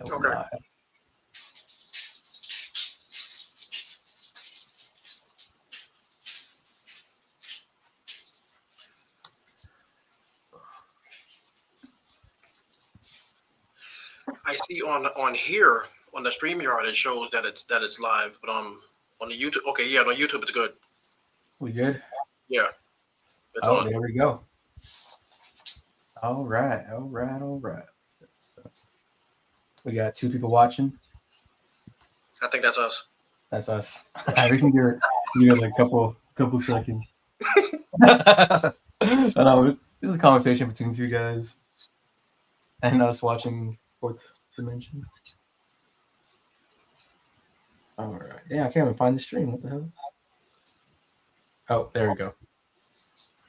Go Okay. live. I see on here on the StreamYard it shows that it's live, but on the YouTube. Okay, yeah, on YouTube it's good. We good? Yeah, it's Oh, on. there we go. All right. We got 2 people watching. I think that's us. That's us. We can give it like a couple seconds. I know this is a conversation between 2 guys and us watching Fourth Dimension. All right. Yeah, I can't even find the stream. What the hell? Oh, there we go.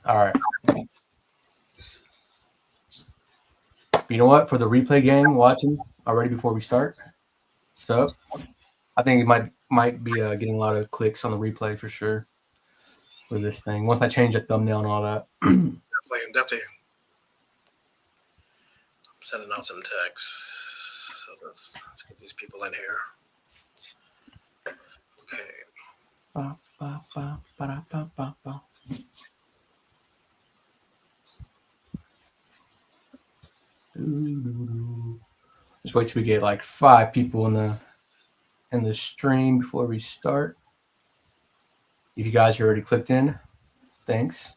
All right. You know what? For the replay gang watching already before we start, so I think it might be getting a lot of clicks on the replay for sure for this thing. Once I change the thumbnail and all that. Definitely. I'm sending out some texts. So let's get these people in here. Okay. Ba, ba, ba, ba, ba, ba, ba. Just wait till we get like 5 people in the stream before we start. If you guys are already clicked in, thanks.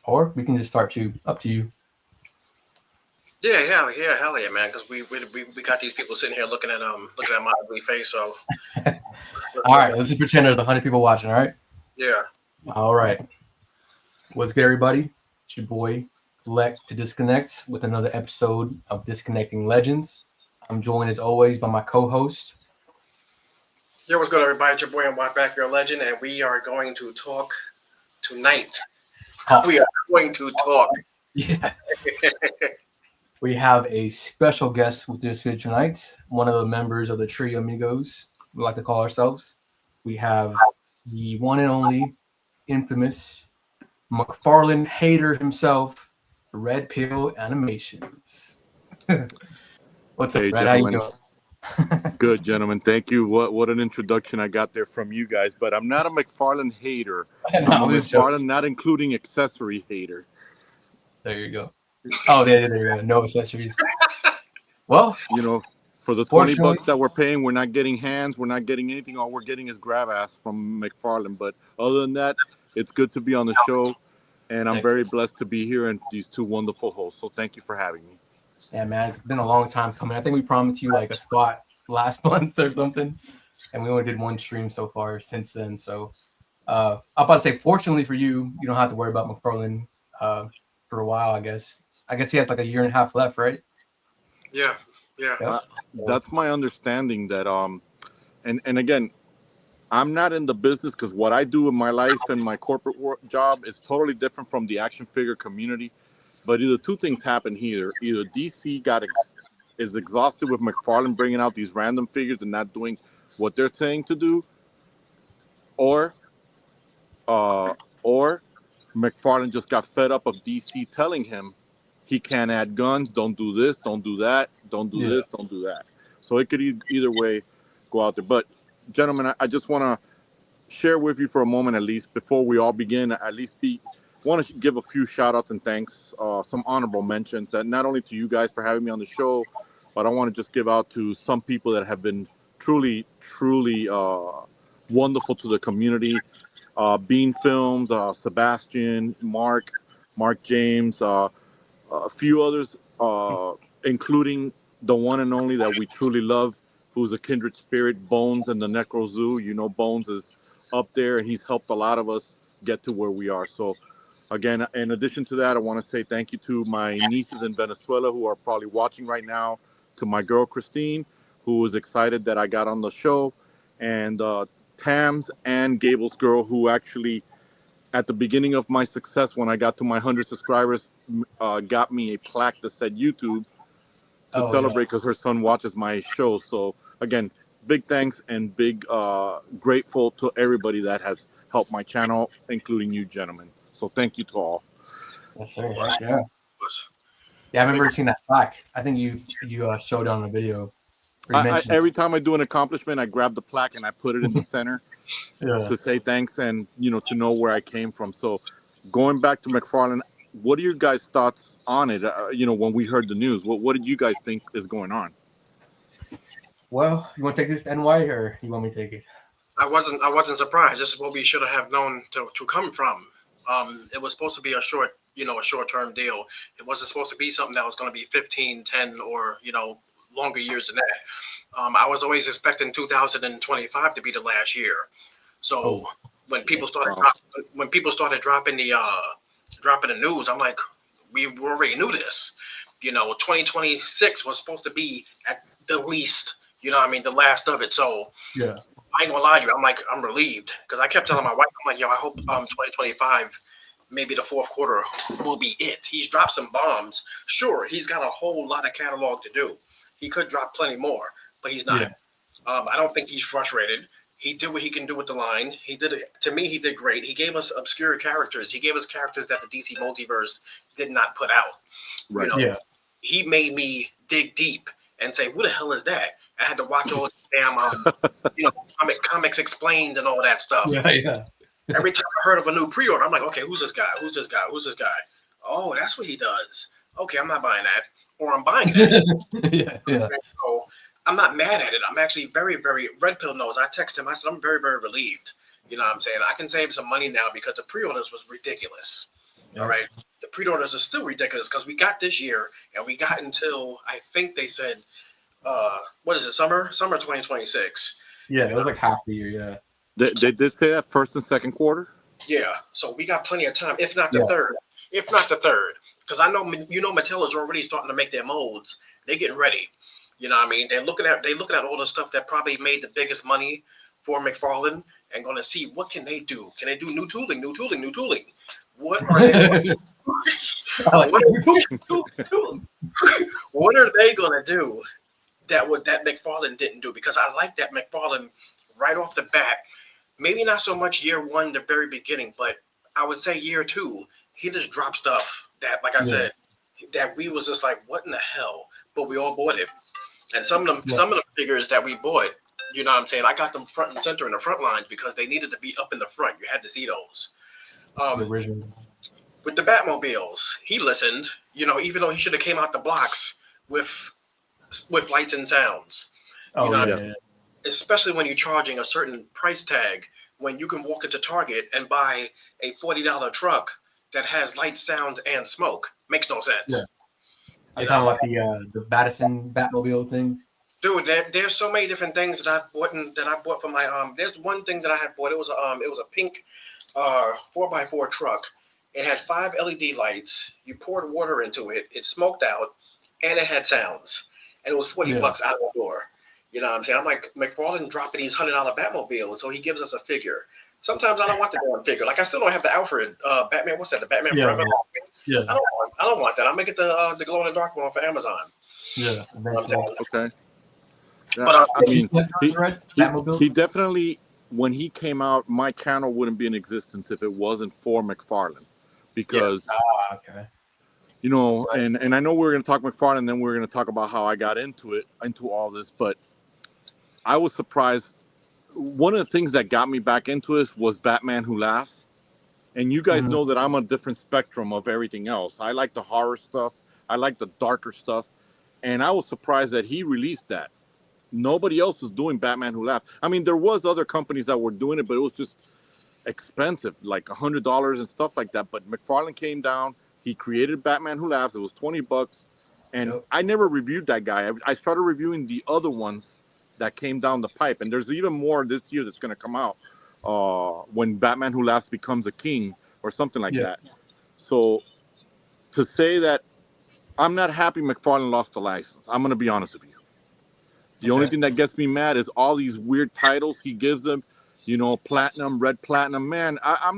Or we can just start up to you. Yeah, hell yeah, man. Because we got these people sitting here looking at my ugly face. So. All right, let's just pretend there's 100 people watching. All right. Yeah. All right. What's good, everybody? It's your boy Lek to Disconnect with another episode of Disconnecting Legends. I'm joined as always by my co-host. Yo, what's good, everybody? It's your boy and Walk Back Your Legend, and we are going to talk tonight. We are going to talk. Yeah. We have a special guest with us here tonight. One of the members of the Trio Amigos, we like to call ourselves. We have the one and only, infamous McFarlane hater himself, Red Pill Animations. What's up, Hey, Red? How you gentlemen. doing? Good, gentlemen. Thank you. What an introduction I got there from you guys. But I'm not a McFarlane hater. I'm a McFarlane, not including accessory hater. There you go. Oh, there you go. No accessories. Well, you know, for the $20 that we're paying, we're not getting hands. We're not getting anything. All we're getting is grab ass from McFarlane. But other than that, it's good to be on the show. And I'm very blessed to be here and these 2 wonderful hosts. So thank you for having me. Yeah, man, it's been a long time coming. I think we promised you like a spot last month or something, and we only did 1 stream so far since then. So I'm about to say, fortunately for you, you don't have to worry about McFarlane for a while, I guess. I guess he has like a year and a half left, right? Yeah. Yep. That's my understanding that and again, I'm not in the business because what I do in my life and my corporate job is totally different from the action figure community. But either 2 things happen here. Either DC is exhausted with McFarlane bringing out these random figures and not doing what they're saying to do, or McFarlane just got fed up of DC telling him he can't add guns, don't do this, don't do that, don't do this, don't do that. So it could either way go out there. But gentlemen, I just want to share with you for a moment, at least before we all begin, want to give a few shout outs and thanks, some honorable mentions, that not only to you guys for having me on the show, but I want to just give out to some people that have been truly wonderful to the community. Bean Films, Sebastian, Mark James, a few others, including the one and only that we truly love, who's a kindred spirit, Bones and the Necro Zoo. You know, Bones is up there and he's helped a lot of us get to where we are. So again, in addition to that, I want to say thank you to my nieces in Venezuela who are probably watching right now, to my girl Christine, who was excited that I got on the show, and Tams and Gable's girl, who actually, at the beginning of my success, when I got to my 100 subscribers, got me a plaque that said YouTube to celebrate, because her son watches my show. So again, big thanks and big grateful to everybody that has helped my channel, including you gentlemen. So thank you to all. Yes, sir. Was. Yeah. Was. Yeah, I remember seeing that plaque. I think you showed it on the video. Or you mentioned Every time I do an accomplishment, I grab the plaque and I put it in the center yeah. to say thanks and to know where I came from. So going back to McFarlane, what are your guys' thoughts on it? When we heard the news, what did you guys think is going on? Well, you want to take this NY or you want me to take it? I wasn't surprised. This is what we should have known to come from. It was supposed to be a short-term deal. It wasn't supposed to be something that was going to be 15, 10, or longer years than that. I was always expecting 2025 to be the last year. So Oh, when people started Wow. dropping the news, I'm like, we already knew this. 2026 was supposed to be at the least, the last of it. So yeah. I ain't gonna lie to you. I'm relieved because I kept telling my wife, I'm like, yo, I hope 2025, maybe the fourth quarter will be it. He's dropped some bombs. Sure, he's got a whole lot of catalog to do. He could drop plenty more, but he's not. Yeah. I don't think he's frustrated. He did what he can do with the line. He did it. To me, he did great. He gave us obscure characters. He gave us characters that the DC multiverse did not put out. Right. Yeah. He made me dig deep and say, "Who the hell is that?" I had to watch all the damn comics explained and all that stuff. Yeah. Yeah. Every time I heard of a new pre-order, I'm like, okay, who's this guy? Who's this guy? Who's this guy? Oh, that's what he does. Okay, I'm not buying that, or I'm buying that. yeah. Yeah. So I'm not mad at it. I'm actually very, very Red Pill knows. I texted him. I said I'm very, very relieved. You know what I'm saying? I can save some money now because the pre-orders was ridiculous. Yeah. All right, the pre-orders are still ridiculous because we got this year and we got until I think they said, what is it? Summer 2026. Yeah. It was like half the year. Yeah. They did say that first and second quarter. Yeah, so we got plenty of time, if not the third. If not the third, because I know Mattel is already starting to make their molds. They're getting ready. You know what I mean? They're looking at all the stuff that probably made the biggest money for McFarlane and going to see what can they do. Can they do new tooling? What are they? What are they going to do that McFarlane didn't do? Because I like that McFarlane right off the bat. Maybe not so much year one, the very beginning, but I would say year two, he just dropped stuff that, like I said, that we was just like, what in the hell? But we all bought it. And some of the figures that we bought, you know what I'm saying? I got them front and center in the front lines because they needed to be up in the front. You had to see those. With the Batmobiles, he listened, even though he should have came out the blocks with lights and sounds. Especially when you're charging a certain price tag, when you can walk into Target and buy a $40 truck that has light, sound, and smoke. Makes no sense. Yeah. Are you talking about the Madison Batmobile thing? Dude, there's so many different things that I bought for my There's one thing that I had bought. It was a pink 4x4 truck. It had 5 LED lights. You poured water into it. It smoked out, and it had sounds. And it was $40 out of the door. You know what I'm saying? I'm like, McFarlane dropping these $100 Batmobiles, so he gives us a figure. Sometimes I don't want the damn figure. Like I still don't have the Alfred Batman. What's that? The Batman Forever? Yeah. I don't want that. I'll make it the glow in the dark one for Amazon. Yeah. You know what I'm saying? Okay. Yeah, But I mean, he definitely, when he came out, my channel wouldn't be in existence if it wasn't for McFarlane, because okay. And I know we're going to talk McFarlane, and then we're going to talk about how I got into all this, but I was surprised. One of the things that got me back into it was Batman Who Laughs. And you guys know that I'm a different spectrum of everything else. I like the horror stuff. I like the darker stuff. And I was surprised that he released that. Nobody else was doing Batman Who Laughs. I mean, there was other companies that were doing it, but it was just expensive, like $100 and stuff like that. But McFarlane came down. He created Batman Who Laughs. It was $20. And I never reviewed that guy. I started reviewing the other ones that came down the pipe. And there's even more this year that's going to come out when Batman Who Laughs becomes a king or something like that. So to say that I'm not happy McFarlane lost the license, I'm going to be honest with you. The only thing that gets me mad is all these weird titles he gives them, platinum, red platinum. Man, I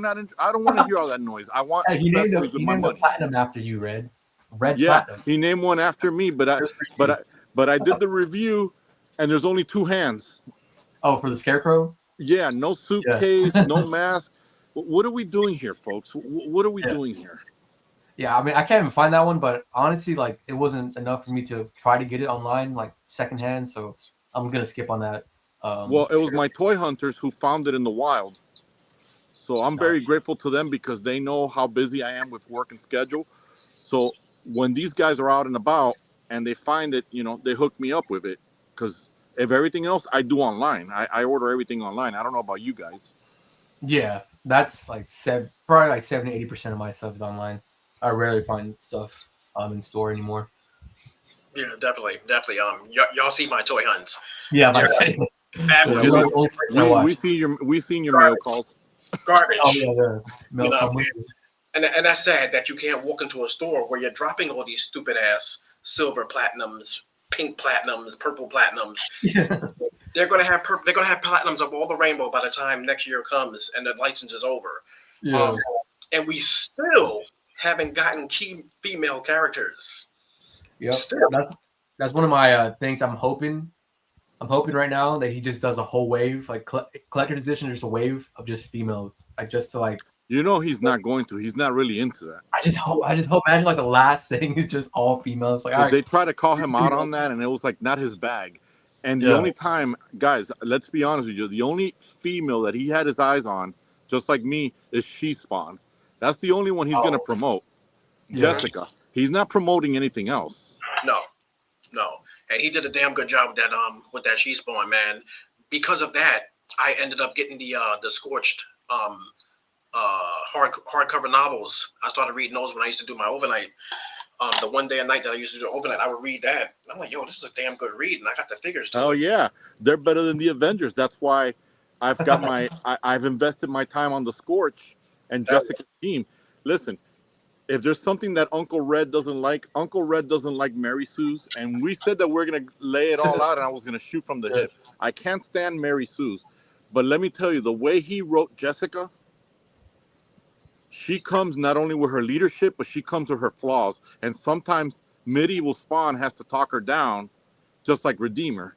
don't want to hear all that noise. I want accessories with my money. Platinum after you, Red Platinum. He named one after me, but I did the review, and there's only 2 hands. Oh, for the Scarecrow? Yeah, no suitcase, no mask. What are we doing here, folks? What are we doing here? Yeah, I mean, I can't even find that one, but honestly, like, it wasn't enough for me to try to get it online, like secondhand. So I'm gonna skip on that. Well, it was Sure. my toy hunters who found it in the wild. So I'm very Nice. grateful to them because they know how busy I am with work and schedule. So when these guys are out and about and they find it, they hook me up with it. Because if everything else I do online, I order everything online. I don't know about you guys. Yeah, that's like probably like 70-80% of my stuff is online. I rarely find stuff in store anymore. Yeah, definitely. Y'all see my toy hunts? Yeah, They're I say Yeah, you're absolute the we only person I we watch. see your mail garbage. calls. Oh Garbage. yeah, the You mail know what I'm come with saying? And that's sad that you can't walk into a store where you're dropping all these stupid ass silver platinums, pink platinums, purple platinums. you. They're gonna have platinums of all the rainbow by the time next year comes and the license is over. Yeah. Um, and we still haven't gotten key female characters. Yep. Still, That's one of my things. I'm hoping right now that he just does a whole wave, like collector's edition, just a wave of just females, like just to like. He's not going to. He's not really into that. I just hope. Imagine like the last thing is just all females. Like, all Because right, they try to call him out on that, and it was like not his bag. And the yeah, only time, guys, let's be honest with you, the only female that he had his eyes on, just like me, is She Spawn. That's the only one he's going to oh, promote. yeah, Jessica. He's not promoting anything else. no, no. And he did a damn good job with that she spawn, man. Because of that, I ended up getting the scorched hardcover novels. I started reading those when I used to do my overnight. The one day a night that I used to do overnight, I would read that. I'm like, yo, this is a damn good read, and I got the figures to Oh it. yeah, they're better than the Avengers. That's why I've invested my time on the Scorch and That, Jessica's team. Listen, if there's something that Uncle Red doesn't like Mary Sue's, and we said that we're gonna lay it all out, and I was gonna shoot from the yeah, hip. I can't stand Mary Sue's, but let me tell you, the way he wrote Jessica, she comes not only with her leadership, but she comes with her flaws, and sometimes medieval Spawn has to talk her down, just like Redeemer.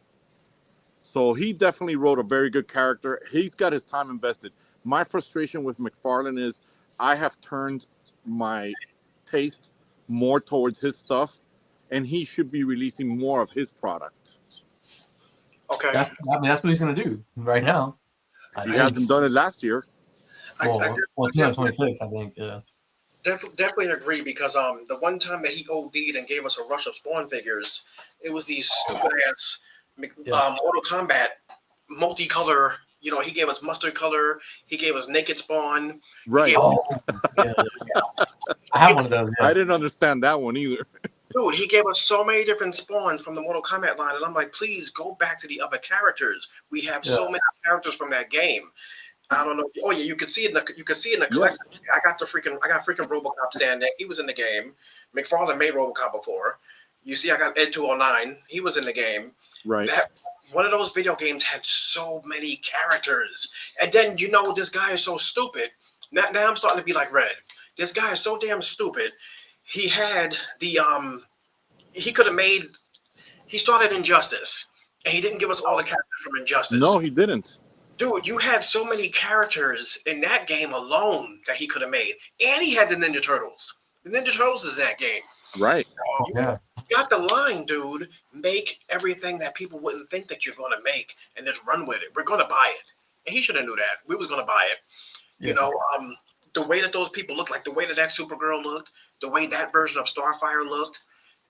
So he definitely wrote a very good character. He's got his time invested. My frustration with McFarlane is I have turned my taste more towards his stuff, and he should be releasing more of his product. okay, that's what he's gonna do right now. I He think. hasn't done it last year. Well, definitely 2026, I think. Yeah. definitely agree because the one time that he OD'd and gave us a rush of Spawn figures, it was these stupid ass Yeah. Mortal Kombat multicolor. You know, he gave us mustard color. He gave us naked Spawn. He Right. gave Oh, yeah. I have one of those. I Yeah. didn't understand that one either. dude, he gave us so many different spawns from the Mortal Kombat line, and I'm like, please go back to the other characters. We have Yeah. so many characters from that game. I don't know. Oh yeah, you can see it in the Yeah. collection. I got freaking RoboCop stand there. He was in the game. McFarlane made RoboCop before. You see, I got Ed 209. He was in the game. Right. That one of those video games had so many characters, and then this guy is so stupid. Now I'm starting to be like Red. This guy is so damn stupid. He had he could have made. He started Injustice, and he didn't give us all the characters from No, Injustice. he didn't. Dude, you had so many characters in that game alone that he could have made. And he had the Ninja Turtles. The Ninja Turtles is in that game. Right. Oh, You yeah. got the line, dude. Make everything that people wouldn't think that you're going to make and just run with it. We're going to buy it. And he should have knew that. We was going to buy it. Yeah. You know, the way that those people looked, like the way that Supergirl looked, the way that version of Starfire looked,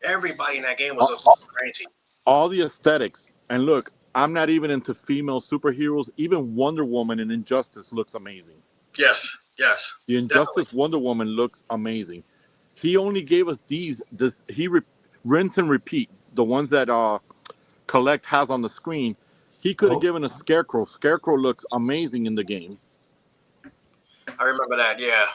everybody in that game was just crazy. All the aesthetics. And look, I'm not even into female superheroes. Even Wonder Woman in Injustice looks amazing. Yes, The definitely. Injustice Wonder Woman looks amazing. He only gave us rinse and repeat the ones that Collect has on the screen. He could have Oh, given us Scarecrow. Scarecrow looks amazing in the game. I remember that. Yeah.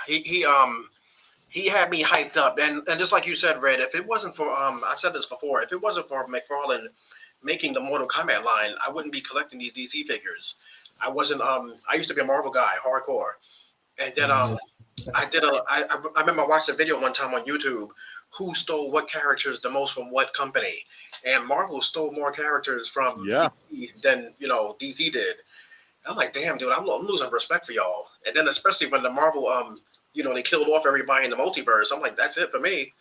He had me hyped up, and just like you said, Red. If it wasn't for I've said this before. If it wasn't for McFarlane making the Mortal Kombat line, I wouldn't be collecting these DC figures. I wasn't. I used to be a Marvel guy, hardcore, and then I remember I watched a video one time on YouTube. Who stole what characters the most from what company? And Marvel stole more characters from Yeah. DC than DC did. I'm like, damn, dude, I'm losing respect for y'all. And then especially when the Marvel they killed off everybody in the multiverse. I'm like, that's it for me.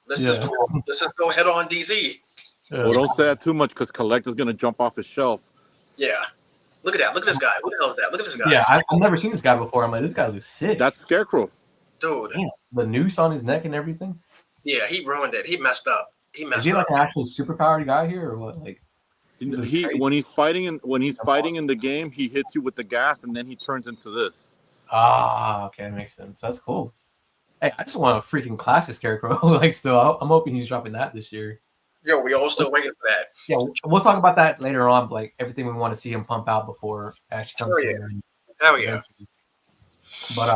Let's Yeah. just go head on DC. Well, don't say that too much because Collector's gonna jump off his shelf. Yeah. Look at that. Look at this guy. Who the hell is that? Look at this guy. Yeah, I've never seen this guy before. I'm like, this guy looks sick. That's Scarecrow. Dude. Damn, the noose on his neck and everything. Yeah, he ruined it. He messed up. Is he like an actual superpowered guy here, or what? Like, When he's fighting in the game, he hits you with the gas, and then he turns into this. Okay, that makes sense. That's cool. Hey, I just want a freaking classic Scarecrow. Like, still, I'm hoping he's dropping that this year. Yo, we all still waiting for that. Yeah, we'll talk about that later on. Like everything we want to see him pump out before it actually comes to. Hell yeah. But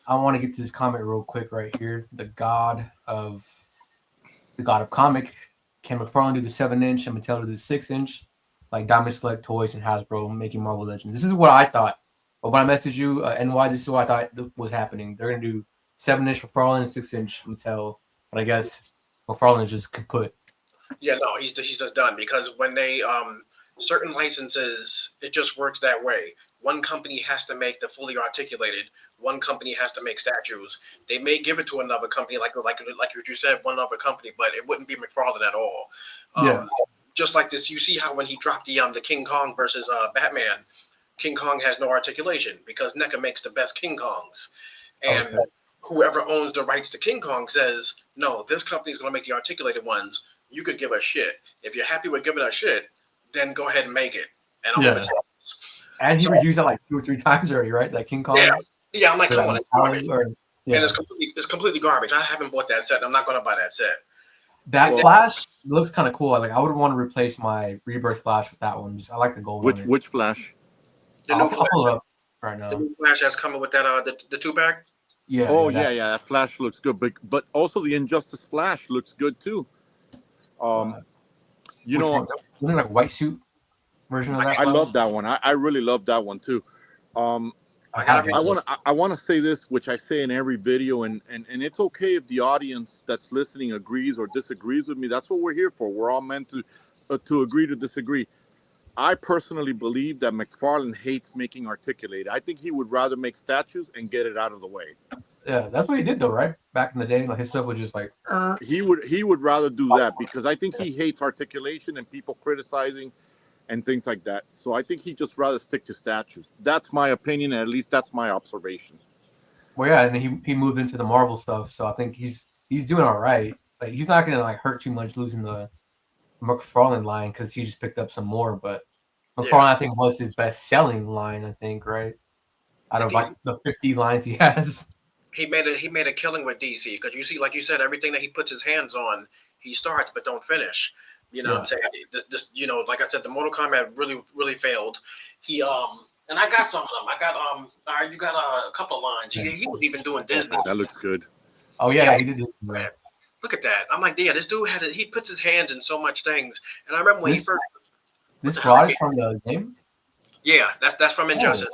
I want to get to this comment real quick right here. The god of comic, can McFarlane do the 7-inch and Mattel do the 6-inch, like Diamond Select Toys and Hasbro making Marvel Legends? This is what I thought. But when I messaged you, NY, this is what I thought was happening. They're gonna do 7-inch McFarlane and 6-inch Mattel, but I guess McFarlane just kaput. Yeah, no, he's just done because when they certain licenses, it just works that way. One company has to make the fully articulated. One company has to make statues. They may give it to another company, like what you said, one other company, but it wouldn't be McFarlane at all. Just like this, you see how when he dropped the King Kong versus Batman, King Kong has no articulation because NECA makes the best King Kongs, and whoever owns the rights to King Kong says, no, this company is going to make the articulated ones. You could give a shit. If you're happy with giving a shit, then go ahead and make it. And I'll And he reused that like 2 or 3 times already, right? Like King Kong. Yeah. I'm like, come on, it's garbage. And Yeah. it's completely garbage. I haven't bought that set. I'm not going to buy that set. That Flash looks kind of cool. Like I would want to replace my Rebirth Flash with that one. I like the gold. Which Flash? The new I'll pull it up right now. The new Flash that's coming with that the 2-pack. Yeah. Oh yeah. That Flash looks good, but also the Injustice Flash looks good too. Like a white suit version of that. I love that one. I really love that one too. I want to say this, which I say in every video, and it's okay if the audience that's listening agrees or disagrees with me. That's what we're here for. We're all meant to agree to disagree. I personally believe that McFarlane hates making articulated. I think he would rather make statues and get it out of the way. Yeah, that's what he did though, right? Back in the day, like his stuff was just like. He would rather do that because I think he hates articulation and people criticizing and things like that. So I think he'd just rather stick to statues. That's my opinion, and at least that's my observation. Well, yeah, and he moved into the Marvel stuff, so I think he's doing all right. Like he's not gonna like hurt too much losing the McFarlane line because he just picked up some more. But McFarlane, I think, was his best selling line. I think, right? Out of like the 50 lines he has. He made a killing with DC because you see, like you said, everything that he puts his hands on, he starts but don't finish. You know what I'm saying? This, like I said, the Mortal Kombat really failed. He and I got some of them. I got you got a couple of lines. He was even doing Disney. That looks good. Oh yeah, he did this. Man, look at that. I'm like, yeah, this dude he puts his hands in so much things. And I remember when he first. This rod is from the game. Yeah, that's from Injustice.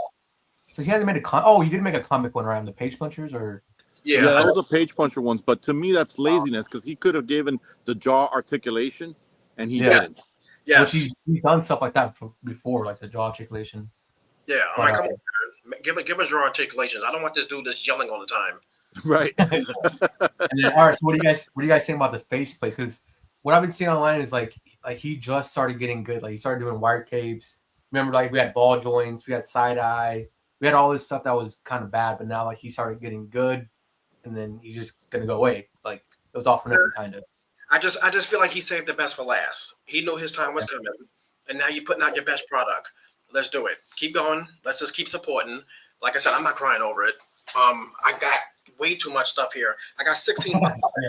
So he hasn't made a he did make a comic one, right? On the Page Punchers, or yeah, that was a Page Puncher ones. But to me, that's laziness because he could have given the jaw articulation, and he didn't. Yes, he's done stuff like that before, like the jaw articulation. Yeah, I'm like, come on, give us your articulations. I don't want this dude just yelling all the time. Right. And then, all right. So what do you guys think about the face plates? Because what I've been seeing online is like he just started getting good. Like he started doing wire capes. Remember, like we had ball joints, we had side eye. We had all this stuff that was kind of bad, but now like he started getting good, and then he's just gonna go away. Like it was all for nothing, kind of. I just feel like he saved the best for last. He knew his time was coming, and now you're putting out your best product. Let's do it. Keep going. Let's just keep supporting. Like I said, I'm not crying over it. I got way too much stuff here. I got 16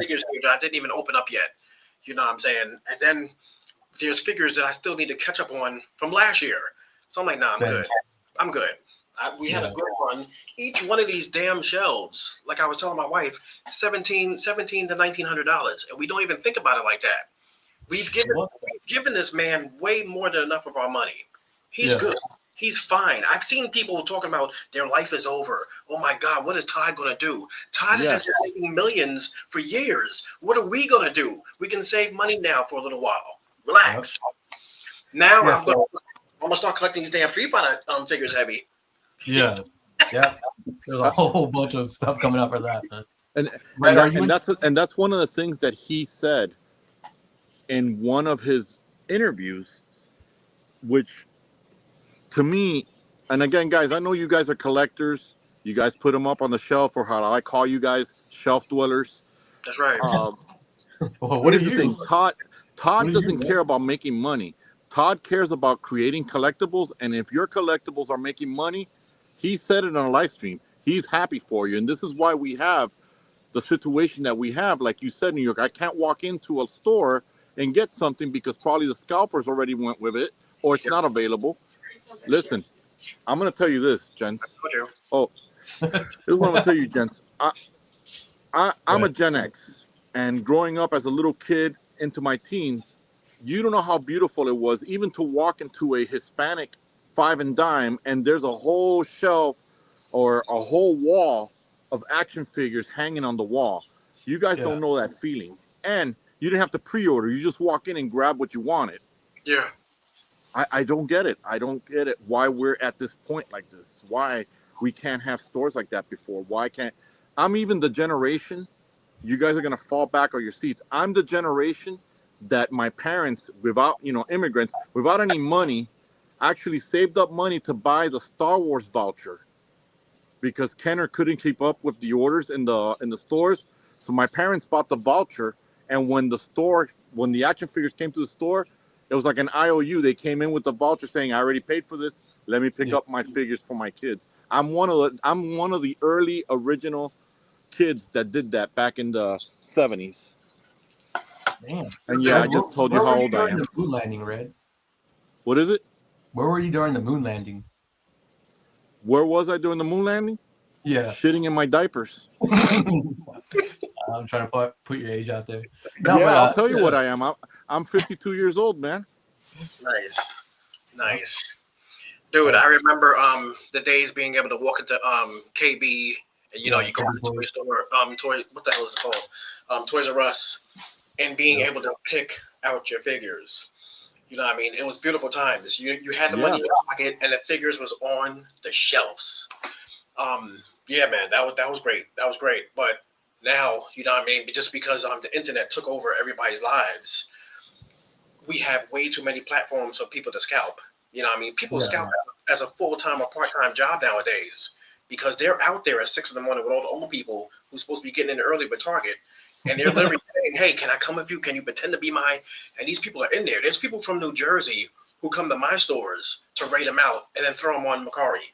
figures here that I didn't even open up yet. You know what I'm saying? And then there's figures that I still need to catch up on from last year. So I'm like, nah, I'm good. I'm good. We had a good run. Each one of these damn shelves, like I was telling my wife, $1,700 to $1,900, and we don't even think about it like that. We've given this man way more than enough of our money. He's good. He's fine. I've seen people talking about their life is over. Oh my God, what is Todd going to do? Todd has been making millions for years. What are we going to do? We can save money now for a little while. Relax. Now I'm going to start collecting these damn Street Fighter figures heavy. Yeah. Yeah, there's a whole bunch of stuff coming up for that. Man. and Red, are you in? that's one of the things that he said in one of his interviews, which to me, and again, guys, I know you guys are collectors. You guys put them up on the shelf, or how I call you guys, shelf dwellers. That's right. Um, Well, what are Here's the you? thing, Todd. What Todd are you, doesn't man? care about making money. Todd cares about creating collectibles, and if your collectibles are making money, he said it on a live stream. He's happy for you, and this is why we have the situation that we have. Like you said, New York, I can't walk into a store and get something because probably the scalpers already went with it, or it's Yep. not available. Listen, I'm gonna tell you this, gents. Told you. Oh, this is what I'm gonna tell you, gents. I'm a Right. Gen X, and growing up as a little kid into my teens, you don't know how beautiful it was even to walk into a Hispanic five and dime, and there's a whole shelf or a whole wall of action figures hanging on the wall. You guys Yeah. don't know that feeling, and you didn't have to pre-order. You just walk in and grab what you wanted. Yeah. I don't get it. I don't get it. Why we're at this point like this? Why we can't have stores like that before? Why can't? I'm even the generation. You guys are gonna fall back on your seats. I'm the generation that my parents, without immigrants, without any money, actually saved up money to buy the Star Wars voucher because Kenner couldn't keep up with the orders in the stores. So my parents bought the voucher, and when the action figures came to the store, it was like an IOU. They came in with the voucher saying, "I already paid for this. Let me pick Yeah. up my figures for my kids." I'm one of the early original kids that did that back in the 70s. Damn. And yeah, I Red, just told you where how were you old I during am. the moon landing, Red? What is it? Where were you during the moon landing? Where was I during the moon landing? Yeah. Shitting in my diapers. I'm trying to put your age out there. No, Yeah, but I'll tell you what yeah. I am. I'm 52 years old, man. Nice. Yep. Nice. Dude, Right. I remember the days being able to walk into KB and Yeah, you go to KB the toy toys. store, toy what the hell is it called? Toys R Us, and being Yep. able to pick out your figures. You know what I mean? It was beautiful times. You had the money Yeah, in your pocket and the figures was on the shelves. Yeah, man, that was great. That was great. But now, you know what I mean? Just because the internet took over everybody's lives, we have way too many platforms for people to scalp. You know what I mean? People Yeah. scalp as a full-time or part-time job nowadays because they're out there at 6 in the morning with all the old people who's supposed to be getting in early with Target. And they're literally saying, "Hey, can I come with you? Can you pretend to be my?" And these people are in there. There's people from New Jersey who come to my stores to rate them out and then throw them on Macari.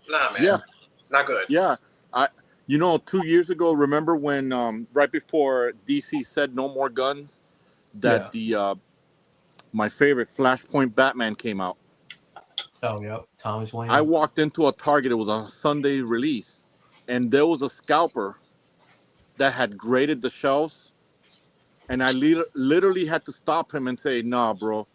Nah, yeah, man, not good. yeah. I, 2 years ago, remember when right before DC said no more guns, that Yeah. the my favorite Flashpoint Batman came out. Oh, yep. Thomas I Wayne. walked into a Target. It was a Sunday release, and there was a scalper that had graded the shelves, and I literally had to stop him and say, "Nah, bro,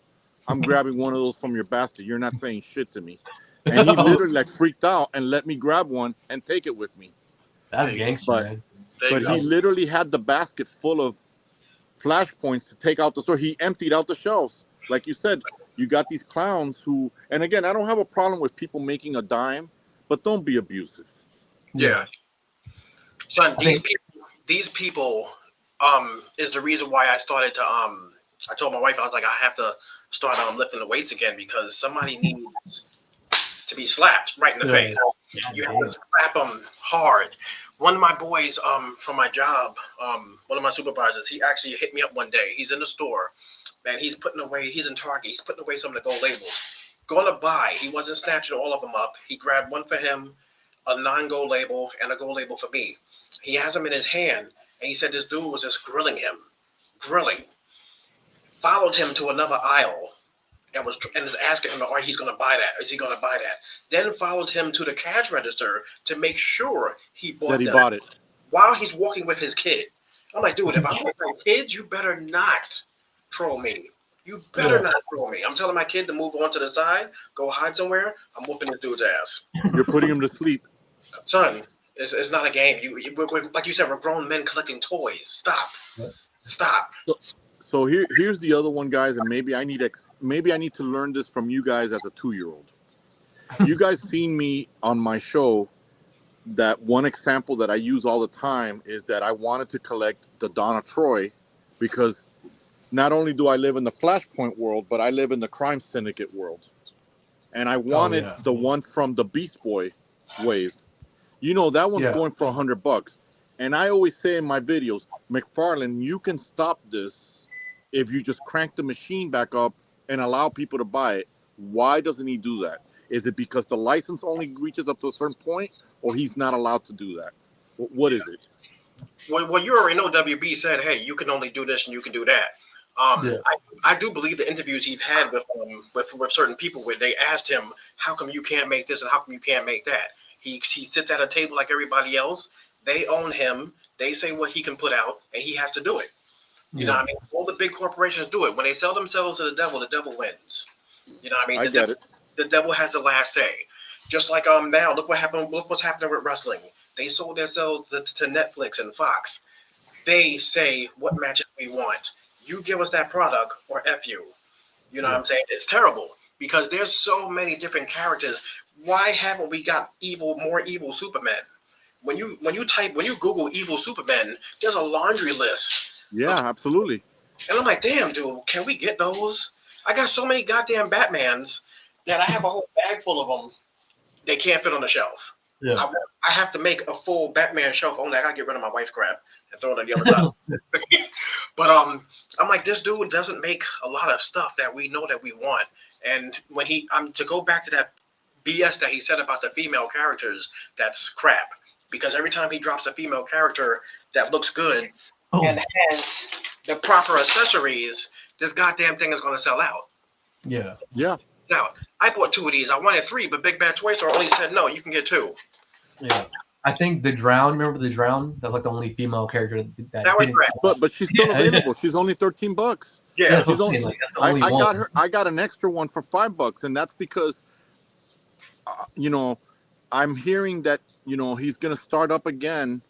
I'm grabbing one of those from your basket. You're not saying shit to me." And he Oh, literally like freaked out and let me grab one and take it with me. that's There you go. gangster, But man. There but you he go. That's literally had the basket full of flashpoints to take out the store. He emptied out the shelves. Like you said, you got these clowns who, and again, I don't have a problem with people making a dime, but don't be abusive. Yeah, yeah. son. I These think people. These people. Is the reason why I started to I told my wife I was like I have to start lifting the weights again because somebody needs to be slapped right in the face. right. God You have to damn. slap them hard. One of my boys from my job, one of my supervisors, he actually hit me up one day. He's in the store, man. He's in Target. He's putting away some of the gold labels. Going to buy. He wasn't snatching all of them up. He grabbed one for him, a non-gold label, and a gold label for me. He has them in his hand, and he said this dude was just grilling him, grilling. Followed him to another aisle and was asking him, "Are he's going to buy that? Is he going to buy that?" Then followed him to the cash register to make sure he That bought he them bought it. while he's walking with his kid. I'm like, dude, if I'm with my kids, you better not troll me. You better Yeah. not troll me. I'm telling my kid to move on to the side, go hide somewhere. I'm whooping this dude's ass, You're putting him to sleep. son. It's not a game. We're, like you said, we're grown men collecting toys. Stop, stop. So here's the other one, guys, and maybe I need to learn this from you guys as a 2-year-old. You guys seen me on my show. That one example that I use all the time is that I wanted to collect the Donna Troy because not only do I live in the Flashpoint world, but I live in the Crime Syndicate world. And I wanted the one from the Beast Boy wave. You know, that one's going for $100. And I always say in my videos, McFarlane, you can stop this if you just crank the machine back up and allow people to buy it. Why doesn't he do that? Is it because the license only reaches up to a certain point, or he's not allowed to do that? What is it? Well, you already know WB said, hey, you can only do this and you can do that. I do believe the interviews he's had with certain people where they asked him, how come you can't make this and how come you can't make that? He sits at a table like everybody else. They own him. They say what he can put out, and he has to do it. You know what I mean? All the big corporations do it. When they sell themselves to the devil wins. You know what I mean? I get it. The devil has the last say. Just like now, look what happened. Look what's happening with wrestling. They sold themselves to Netflix and Fox. They say what matches we want. You give us that product or F you. You know what I'm saying? It's terrible because there's so many different characters. Why haven't we got more evil Supermen? When you Google evil Supermen, there's a laundry list. Yeah, absolutely. And I'm like, damn, dude, can we get those? I got so many goddamn Batmans that I have a whole bag full of them. They can't fit on the shelf. Yeah. I have to make a full Batman shelf. Only I gotta get rid of my wife's crap and throw it on the other side. But I'm like, this dude doesn't make a lot of stuff that we know that we want. And when to go back to that BS that he said about the female characters, that's crap. Because every time he drops a female character that looks good and has the proper accessories, this goddamn thing is gonna sell out. Yeah. Yeah. Out. I bought 2 of these. I wanted 3, but Big Bad Toy Store only said no. You can get 2. Yeah, I think the Drown. Remember the Drown? That's like the only female character that was didn't. But she's still available. She's only $13. Yeah, she's only. Like, that's the only I one. got her. I got an extra one for $5, and that's because, I'm hearing that he's gonna start up again,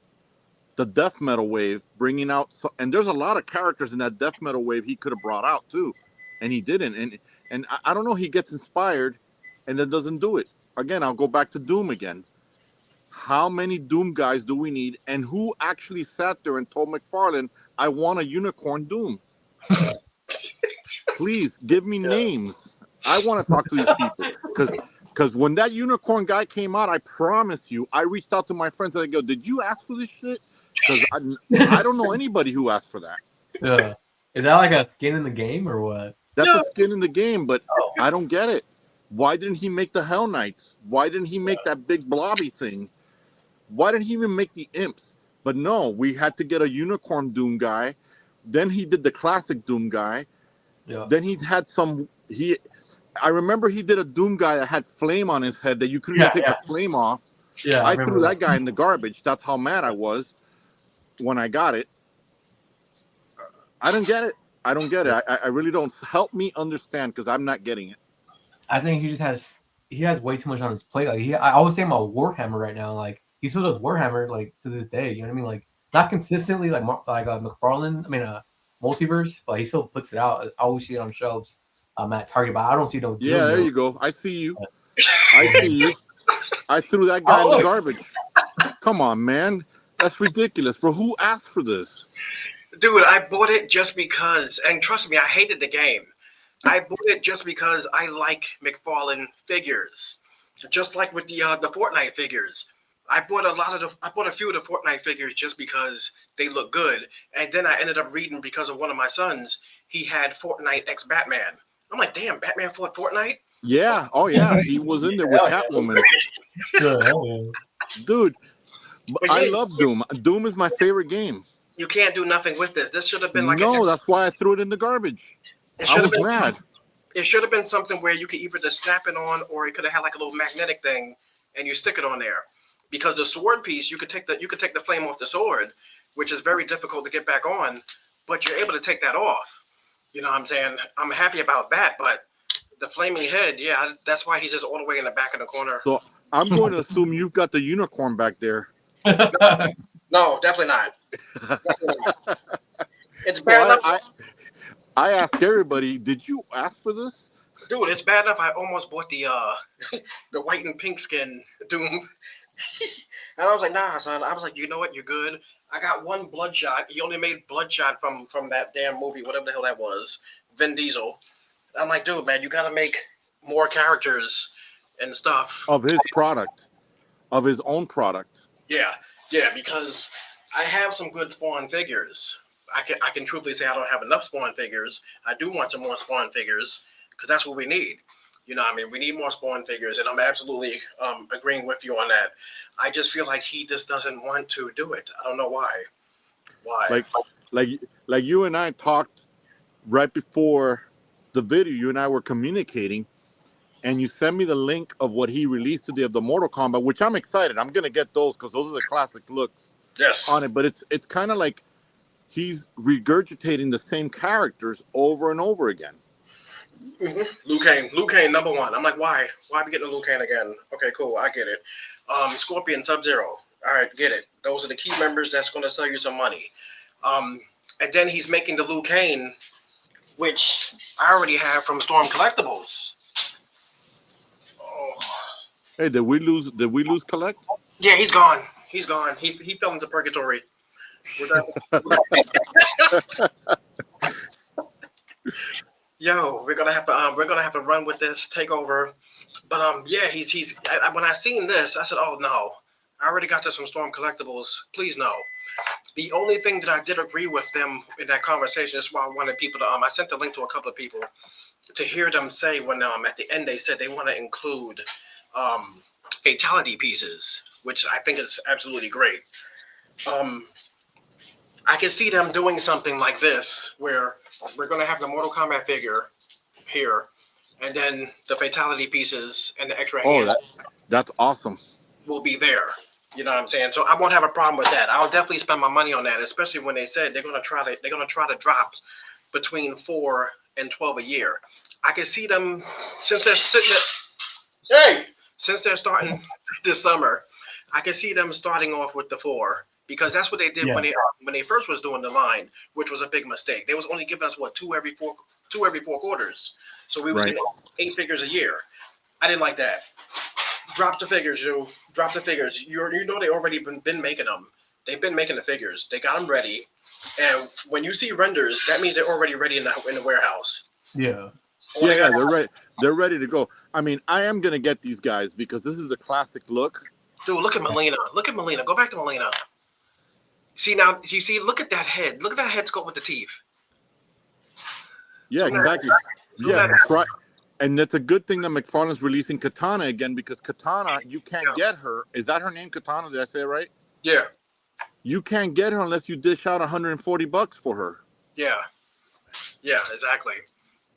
the death metal wave, bringing out. And there's a lot of characters in that death metal wave he could have brought out too, and he didn't. And I don't know, he gets inspired and then doesn't do it. Again, I'll go back to Doom again. How many Doom guys do we need? And who actually sat there and told McFarlane, I want a unicorn Doom? Please give me names. I want to talk to these people. Because when that unicorn guy came out, I promise you, I reached out to my friends and I go, did you ask for this shit? Because I don't know anybody who asked for that. Yeah. Is that like a skin in the game or what? That's a skin in the game, but I don't get it. Why didn't he make the Hell Knights? Why didn't he make that big blobby thing? Why didn't he even make the Imps? But no, we had to get a unicorn Doom guy. Then he did the classic Doom guy. Yeah. Then he had I remember he did a Doom guy that had flame on his head that you couldn't even take the flame off. Yeah, I threw that guy in the garbage. That's how mad I was when I got it. I don't get it. I don't get it. I really don't. Help me understand because I'm not getting it. I think he has way too much on his plate. Like I always say about Warhammer right now. Like he still does Warhammer like to this day. You know what I mean? Like not consistently like McFarlane. I mean Multiverse, but he still puts it out. I always see it on shelves at Target, but I don't see no. Yeah, there you go. I see you. I see you. I threw that guy in the garbage. Come on, man. That's ridiculous, bro. Who asked for this? Dude, I bought it just because, and trust me, I hated the game. I bought it just because I like McFarlane figures, just like with the Fortnite figures. I bought a few of the Fortnite figures just because they look good, and then I ended up reading because of one of my sons. He had Fortnite X Batman. I'm like, damn, Batman fought Fortnite? Yeah. Oh yeah, he was in there with Catwoman. Dude, I love Doom. Doom is my favorite game. You can't do nothing with this. This should have been like that's why I threw it in the garbage. I was mad. It should have been something where you could either just snap it on, or it could have had like a little magnetic thing, and you stick it on there. Because the sword piece, you could take the flame off the sword, which is very difficult to get back on, but you're able to take that off. You know what I'm saying? I'm happy about that, but the flaming head, yeah, that's why he's just all the way in the back of the corner. So I'm going to assume you've got the unicorn back there. No, definitely not. It's bad enough. I asked everybody, did you ask for this? Dude, it's bad enough I almost bought the the white and pink skin Doom. And I was like, nah, son. I was like, you know what? You're good. I got one Bloodshot. He only made Bloodshot from that damn movie, whatever the hell that was, Vin Diesel. I'm like, dude, man, you gotta make more characters and stuff. Of his product, of his own product. Yeah, yeah, because I have some good Spawn figures. I can truthfully say I don't have enough Spawn figures. I do want some more Spawn figures because that's what we need. You know, what I mean, we need more Spawn figures, and I'm absolutely agreeing with you on that. I just feel like he just doesn't want to do it. I don't know why. Why? Like, like you and I talked right before the video. You and I were communicating, and you sent me the link of what he released today of the Mortal Kombat, which I'm excited. I'm gonna get those because those are the classic looks Yes. on it. But it's kind of like he's regurgitating the same characters over and over again. Liu Kang, number one. I'm like, why? Why are we getting Liu Kang again? Okay, cool, I get it. Scorpion, Sub-Zero. All right, get it. Those are the key members that's going to sell you some money. And then he's making the Liu Kang, which I already have from Storm Collectibles. Oh. Hey, did we lose Collect? Yeah, he's gone. He's gone. He fell into purgatory. Yo, we're gonna have to run with this takeover. But yeah, he's when I seen this, I said, oh no, I already got this from Storm Collectibles. Please no. The only thing that I did agree with them in that conversation is why I wanted people to I sent the link to a couple of people to hear them say when at the end they said they want to include fatality pieces, which I think is absolutely great. I can see them doing something like this where we're going to have the Mortal Kombat figure here, and then the fatality pieces and the extra hands that's awesome. will be there. You know what I'm saying? So I won't have a problem with that. I'll definitely spend my money on that, especially when they said they're going to try to drop between 4 and 12 a year. I can see them since they're starting this summer. I can see them starting off with the 4. Because that's what they did when they first was doing the line, which was a big mistake. They was only giving us 2 every 4 quarters, so we was getting 8 figures a year. I didn't like that. Drop the figures, you. Drop the figures. You know they already been making them. They've been making the figures. They got them ready, and when you see renders, that means they're already ready in the warehouse. Yeah. Yeah, they're ready. They're ready to go. I mean, I am gonna get these guys because this is a classic look. Dude, look at Melina. Look at Melina. Go back to Melina. See now, you see, look at that head. Look at that head sculpt with the teeth. Yeah, exactly. Yeah, right. And that's a good thing that McFarlane's releasing Katana again because Katana, you can't get her. Is that her name, Katana? Did I say it right? Yeah. You can't get her unless you dish out $140 for her. Yeah. Yeah, exactly.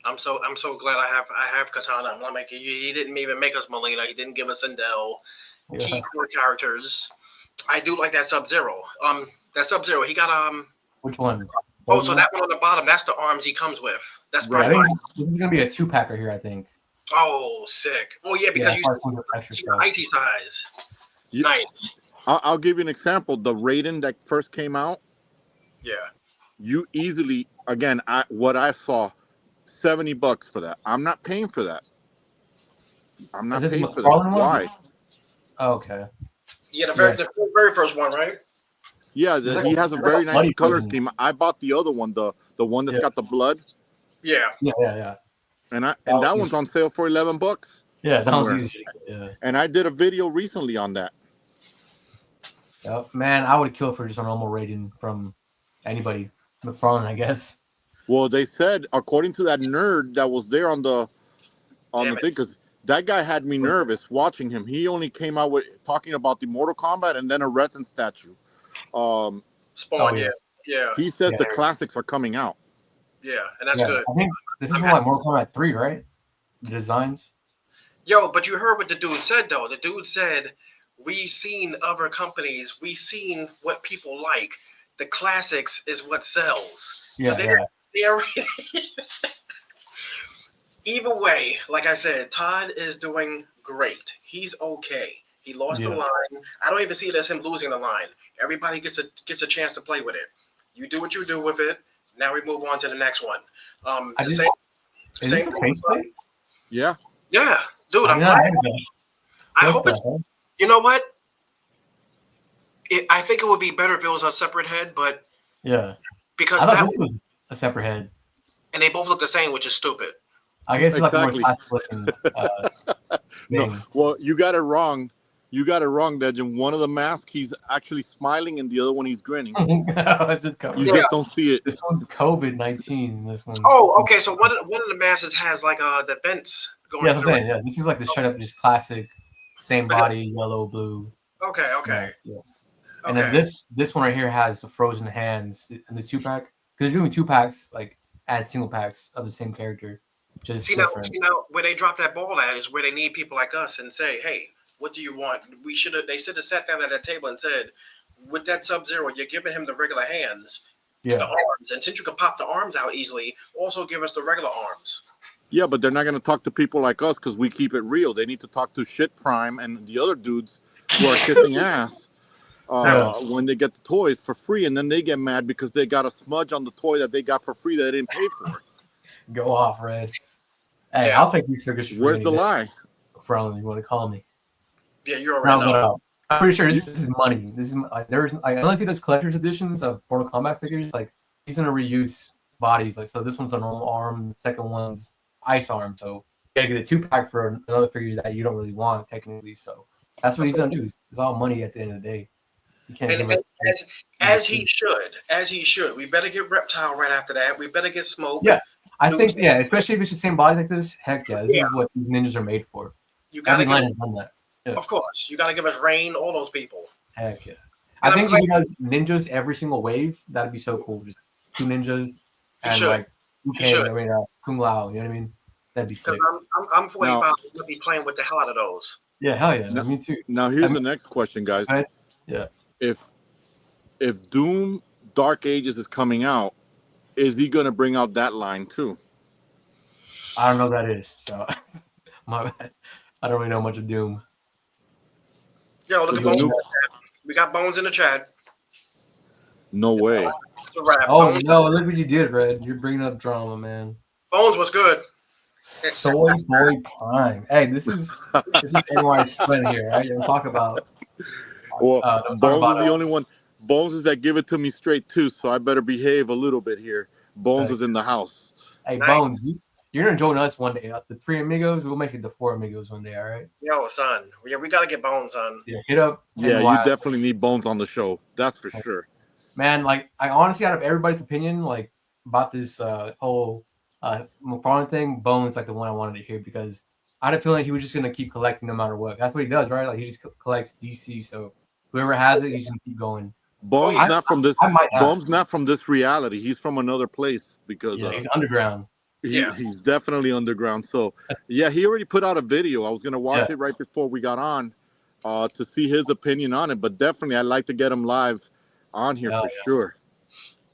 I'm so glad I have Katana. I'm not making. He didn't even make us Melina. He didn't give us Sindel. Key core characters. I do like that Sub-Zero. That Sub-Zero, he got Which one? Oh, so that one on the bottom, that's the arms he comes with. That's right. I think this is gonna be a 2-packer here. I think. Oh, sick. Oh yeah, because you see the icy size. Nice. I'll give you an example. The Raiden that first came out. Yeah. You easily again. What I saw, $70 for that. I'm not paying for that. I'm not paying for that. Why? Oh, okay. Yeah, the very first one, right? Yeah, he has a very nice color scheme. I bought the other one, the one that's got the blood. Yeah. Yeah. And that one's on sale for $11. Yeah, that was easy. Yeah. And I did a video recently on that. Man, I would kill for just a normal rating from anybody. McFarlane, I guess. Well, they said according to that nerd that was there on the thing, because that guy had me nervous watching him. He only came out with talking about the Mortal Kombat and then a resin statue. Spawn, yeah. He says the classics are coming out. Yeah, and that's good. I think this is from like Mortal Kombat 3, right? The designs. Yo, but you heard what the dude said though. The dude said, "We've seen other companies. We've seen what people like. The classics is what sells." Yeah. So they're either way, like I said, Todd is doing great. He's okay. He lost the line. I don't even see it as him losing the line. Everybody gets a chance to play with it. You do what you do with it. Now we move on to the next one. Is this a faceplate? Yeah. Yeah, dude, I I'm mean, that glad. is a- I what hope the it's. hell? You know what? I think it would be better if it was a separate head, but Yeah, I because thought that this was a separate head. and they both look the same, which is stupid. I guess it's like a more Exactly. classic looking No. thing. Well, you got it wrong. You got it wrong, Dej. In one of the masks, he's actually smiling, and the other one, he's grinning. Just You Yeah. just don't see it. This one's COVID-19. This one's Oh, okay. So one of the masses has like the vents going yeah, I'm through it. saying yeah. This is like the straight up just classic, same body, yellow, blue Okay, okay, mask. Yeah. And then okay. this one right here has the frozen hands in the 2-pack because you're doing 2-packs like as single packs of the same character, just different. See now, where they drop that ball at is where they need people like us and say, "Hey, what do you want?" We should have. They should have sat down at that table and said, "With that Sub-Zero, you're giving him the regular hands, the Yeah, arms, and since you can pop the arms out easily, also give us the regular arms." Yeah, but they're not going to talk to people like us because we keep it real. They need to talk to Shit Prime and the other dudes who are kissing ass yeah. when they get the toys for free, and then they get mad because they got a smudge on the toy that they got for free that they didn't pay for. Go off, Red. Hey, Yeah, I'll take these figures for free Where's any the day. lie? From you want to call me? yeah, you already No, know. but I'm pretty sure You- this is money. This is like there's like unless he does collector's editions of Mortal Kombat figures, like he's gonna reuse bodies. Like so, this one's a normal arm, the second one's ice arm. So you gotta get a 2-pack for another figure that you don't really want technically. So that's what he's gonna do. It's all money at the end of the day. You can't And give us. as he should. We better get Reptile right after that. We better get Smoke. Yeah, I Dude, think yeah, especially if it's the same body like this. Heck yeah, this Yeah. is what these ninjas are made for. You gotta Every give. line has done that. Yeah. Of course, you gotta give us Rain. All those people. Heck yeah. And I I'm think if glad he does ninjas every single wave, that'd be so cool. Just 2 ninjas he and should. like He should. Kung Lao, you know what I mean? That'd be Because sick. I'm 45. Now, I'm gonna be playing with the hell out of those. Yeah, hell yeah. now, Me too. now I here's mean, the next question, guys. go ahead. Yeah. If Doom Dark Ages is coming out, is he going to bring out that line too? I don't know what that is, so my bad. I don't really know much of Doom. Yo, look So at the Bones. new, We got Bones in the chat. no way. It's a wrap. Oh Bones, no, look what you did, Red. You're bringing up drama, man. Bones was good. Soy Boy Prime. Hey, this is NY Split here, right? Don't talk about Well, don't talk Bones about is the only one. Bones is that give it to me straight too, so I better behave a little bit here. Bones is in the house. Hey, Nice. Bones, you're gonna join us one day. The 3 amigos, we'll make it the 4 amigos one day. All right? Yo, son. Yeah, we gotta get Bones on. Yeah, hit up. Yeah, NY. you definitely need Bones on the show. That's for sure. Man, like I honestly, out of everybody's opinion, like about this whole McFarlane thing, Bones like the one I wanted to hear because I had a feeling he was just gonna keep collecting no matter what. That's what he does, right? Like he just collects DC. So whoever has it, he's gonna keep going. Bones yeah. not from this. I might have. Bones not from this reality. He's from another place because Yeah, he's underground. Yeah. he's definitely underground. So yeah, he already put out a video. I was gonna watch Yeah. it right before we got on to see his opinion on it. But definitely, I'd like to get him live on here for sure.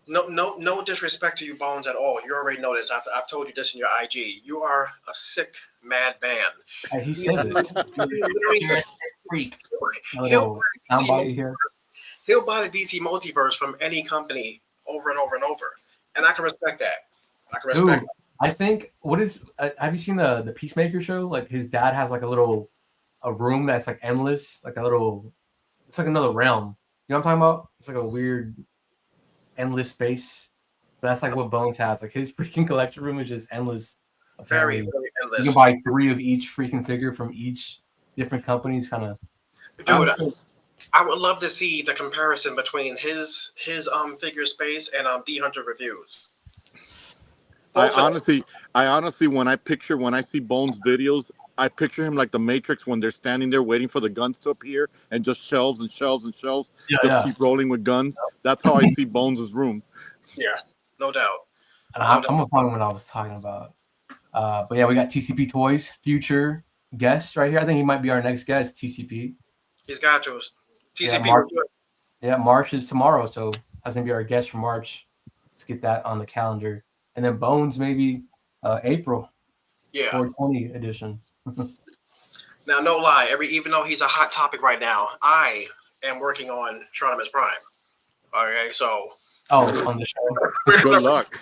No disrespect to you, Bones, at all. You already know this. I've told you this in your IG. You are a sick, mad man. Hey, he said it. You're a freak. A He'll little soundbite here. he'll buy the DC multiverse from any company over and over and over, and I can respect that. I can respect. Dude, I think what is have you seen the Peacemaker show? Like his dad has like a room that's like endless, like it's like another realm. You know what I'm talking about? It's like a weird endless space. That's like what Bones has. Like his freaking collection room is just endless. Very, Apparently. very You endless. can buy 3 of each freaking figure from each different companies, kind of. Dude, I would love to see the comparison between his figure space and D100 reviews. I honestly, when I see Bones videos, I picture him like the Matrix when they're standing there waiting for the guns to appear and just shelves and shelves and shelves. Yeah, keep rolling with guns. That's how I see Bones' room. Yeah, no doubt. And I'm gonna find what I was talking about. But yeah, we got TCP Toys, future guest right here. I think he might be our next guest, TCP. He's got to. TCP. Yeah, March, March is tomorrow, so that's gonna be our guest for March. Let's get that on the calendar. And then Bones maybe April. Yeah. 420 edition. Now, no lie. Even though he's a hot topic right now, I am working on Tronimus Prime. Okay, so Oh, on the show. We're Good gonna, luck.